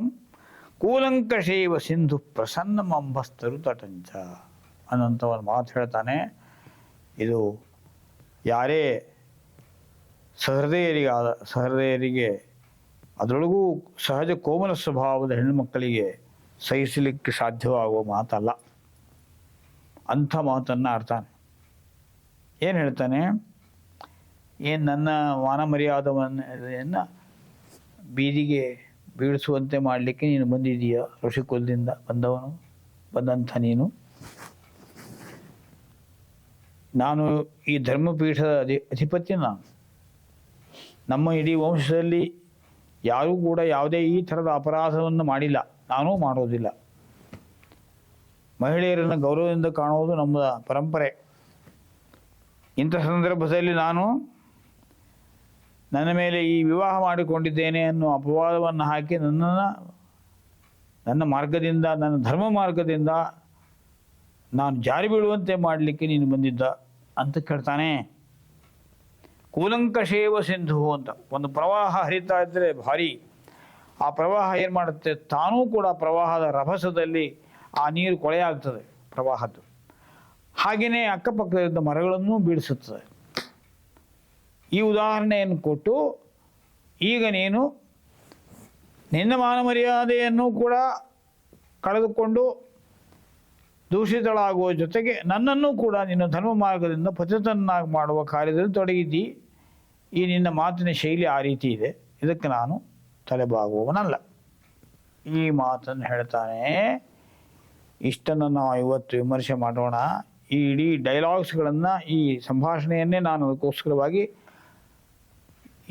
ಕೂಲಂಕಷೇವ ಸಿಂಧು ಪ್ರಸನ್ನಮಂಭಸ್ತರು ತಟಂಚ ಅನ್ನೋಂಥವನು ಮಾತು ಹೇಳ್ತಾನೆ. ಇದು ಯಾರೇ ಸಹೃದಯರಿಗೆ ಅದರೊಳಗೂ ಸಹಜ ಕೋಮಲ ಸ್ವಭಾವದ ಹೆಣ್ಣುಮಕ್ಕಳಿಗೆ ಸಹಿಸಲಿಕ್ಕೆ ಸಾಧ್ಯವಾಗುವ ಮಾತಲ್ಲ. ಅಂಥ ಮಾತನ್ನು ಆಡ್ತಾನೆ. ಏನು ಹೇಳ್ತಾನೆ, ಏನು ನನ್ನ ಮಾನ ಮರ್ಯಾದವನ್ನು ಬೀದಿಗೆ ಬೀಳಿಸುವಂತೆ ಮಾಡಲಿಕ್ಕೆ ನೀನು ಬಂದಿದ್ದೀಯ? ಋಷಿಕುಲದಿಂದ ಬಂದಂಥ ನೀನು. ನಾನು ಈ ಧರ್ಮಪೀಠದ ಅಧಿಪತಿ. ನಮ್ಮ ಇಡೀ ವಂಶದಲ್ಲಿ ಯಾರೂ ಕೂಡ ಯಾವುದೇ ಈ ಥರದ ಅಪರಾಧವನ್ನು ಮಾಡಿಲ್ಲ, ನಾನೂ ಮಾಡೋದಿಲ್ಲ. ಮಹಿಳೆಯರನ್ನು ಗೌರವದಿಂದ ಕಾಣುವುದು ನಮ್ಮ ಪರಂಪರೆ. ಇಂಥ ಸಂದರ್ಭದಲ್ಲಿ ನಾನು ನನ್ನ ಮೇಲೆ ಈ ವಿವಾಹ ಮಾಡಿಕೊಂಡಿದ್ದೇನೆ ಅನ್ನೋ ಅಪವಾದವನ್ನು ಹಾಕಿ ನನ್ನ ಮಾರ್ಗದಿಂದ, ನನ್ನ ಧರ್ಮ ಮಾರ್ಗದಿಂದ ನಾನು ಜಾರಿ ಬೀಳುವಂತೆ ಮಾಡಲಿಕ್ಕೆ ನೀನು ಬಂದಿದ್ದ ಅಂತ ಕೇಳ್ತಾನೆ. ಕೂಲಂಕಷೇವ ಸಿಂಧು ಅಂತ ಒಂದು ಪ್ರವಾಹ ಹರಿತಾ ಇದ್ದರೆ ಭಾರಿ, ಆ ಪ್ರವಾಹ ಏನು ಮಾಡುತ್ತೆ, ತಾನೂ ಕೂಡ ಪ್ರವಾಹದ ರಭಸದಲ್ಲಿ ಆ ನೀರು ಕೊಳೆಯಾಗ್ತದೆ ಪ್ರವಾಹದ್ದು. ಹಾಗೆಯೇ ಅಕ್ಕಪಕ್ಕದ ಮರಗಳನ್ನು ಬೀಳಿಸುತ್ತದೆ. ಈ ಉದಾಹರಣೆಯನ್ನು ಕೊಟ್ಟು ಈಗ ನೀನು ನಿನ್ನ ಮಾನ ಮರ್ಯಾದೆಯನ್ನು ಕೂಡ ಕಳೆದುಕೊಂಡು ದೂಷಿತಳಾಗುವ ಜೊತೆಗೆ ನನ್ನನ್ನು ಕೂಡ ನಿನ್ನ ಧರ್ಮ ಮಾರ್ಗದಿಂದ ಪತಿತನ್ನಾಗಿ ಮಾಡುವ ಕಾರ್ಯದಲ್ಲಿ ತೊಡಗಿದ್ದಿ. ಈ ನಿನ್ನ ಮಾತಿನ ಶೈಲಿ ಆ ರೀತಿ ಇದೆ, ಇದಕ್ಕೆ ನಾನು ತಲೆಬಾಗುವವನಲ್ಲ. ಈ ಮಾತನ್ನು ಹೇಳ್ತಾನೆ. ಇಷ್ಟನ್ನು ನಾವು ಇವತ್ತು ವಿಮರ್ಶೆ ಮಾಡೋಣ. ಈ ಇಡೀ ಡೈಲಾಗ್ಸ್ಗಳನ್ನು, ಈ ಸಂಭಾಷಣೆಯನ್ನೇ ನಾನು ಅದಕ್ಕೋಸ್ಕರವಾಗಿ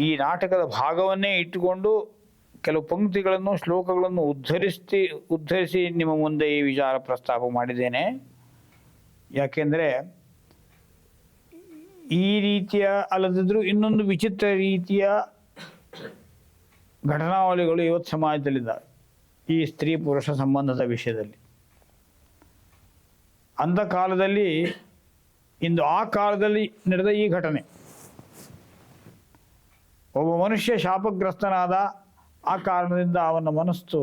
ಈ ನಾಟಕದ ಭಾಗವನ್ನೇ ಇಟ್ಟುಕೊಂಡು ಕೆಲವು ಪಂಕ್ತಿಗಳನ್ನು, ಶ್ಲೋಕಗಳನ್ನು ಉದ್ಧರಿಸಿ ನಿಮ್ಮ ಮುಂದೆ ಈ ವಿಚಾರ ಪ್ರಸ್ತಾಪ ಮಾಡಿದ್ದೇನೆ. ಯಾಕೆಂದರೆ ಈ ರೀತಿಯ ಅಲ್ಲದಿದ್ದರೂ ಇನ್ನೊಂದು ವಿಚಿತ್ರ ರೀತಿಯ ಘಟನಾವಳಿಗಳು ಇವತ್ತು ಸಮಾಜದಲ್ಲಿದ್ದಾವೆ ಈ ಸ್ತ್ರೀ ಪುರುಷ ಸಂಬಂಧದ ವಿಷಯದಲ್ಲಿ. ಅಂಥ ಕಾಲದಲ್ಲಿ, ಇಂದು ಆ ಕಾಲದಲ್ಲಿ ನಡೆದ ಈ ಘಟನೆ, ಒಬ್ಬ ಮನುಷ್ಯ ಶಾಪಗ್ರಸ್ತನಾದ, ಆ ಕಾರಣದಿಂದ ಅವನ ಮನಸ್ಸು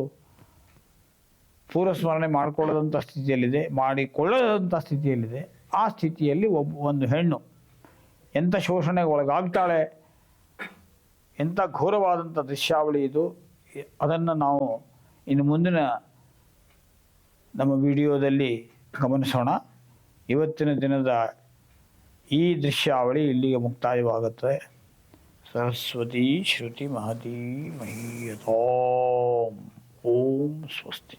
ಪೂರ್ವಸ್ಮರಣೆ ಮಾಡಿಕೊಳ್ಳದಂಥ ಸ್ಥಿತಿಯಲ್ಲಿದೆ, ಮಾಡಿಕೊಳ್ಳದಂಥ ಸ್ಥಿತಿಯಲ್ಲಿದೆ. ಆ ಸ್ಥಿತಿಯಲ್ಲಿ ಒಂದು ಹೆಣ್ಣು ಎಂಥ ಶೋಷಣೆಗೆ ಒಳಗಾಗ್ತಾಳೆ, ಎಂಥ ಘೋರವಾದಂಥ ದೃಶ್ಯಾವಳಿ ಇದು. ಅದನ್ನು ನಾವು ಇನ್ನು ಮುಂದಿನ ನಮ್ಮ ವಿಡಿಯೋದಲ್ಲಿ ಗಮನಿಸೋಣ. ಇವತ್ತಿನ ದಿನದ ಈ ದೃಶ್ಯಾವಳಿ ಇಲ್ಲಿಗೆ ಮುಕ್ತಾಯವಾಗುತ್ತದೆ. ಸರಸ್ವತಿ ಶ್ರುತಿ ಮಹತಿ ಮಹೀಯತಾಂ. ಓಂ ಸ್ವಸ್ತಿ.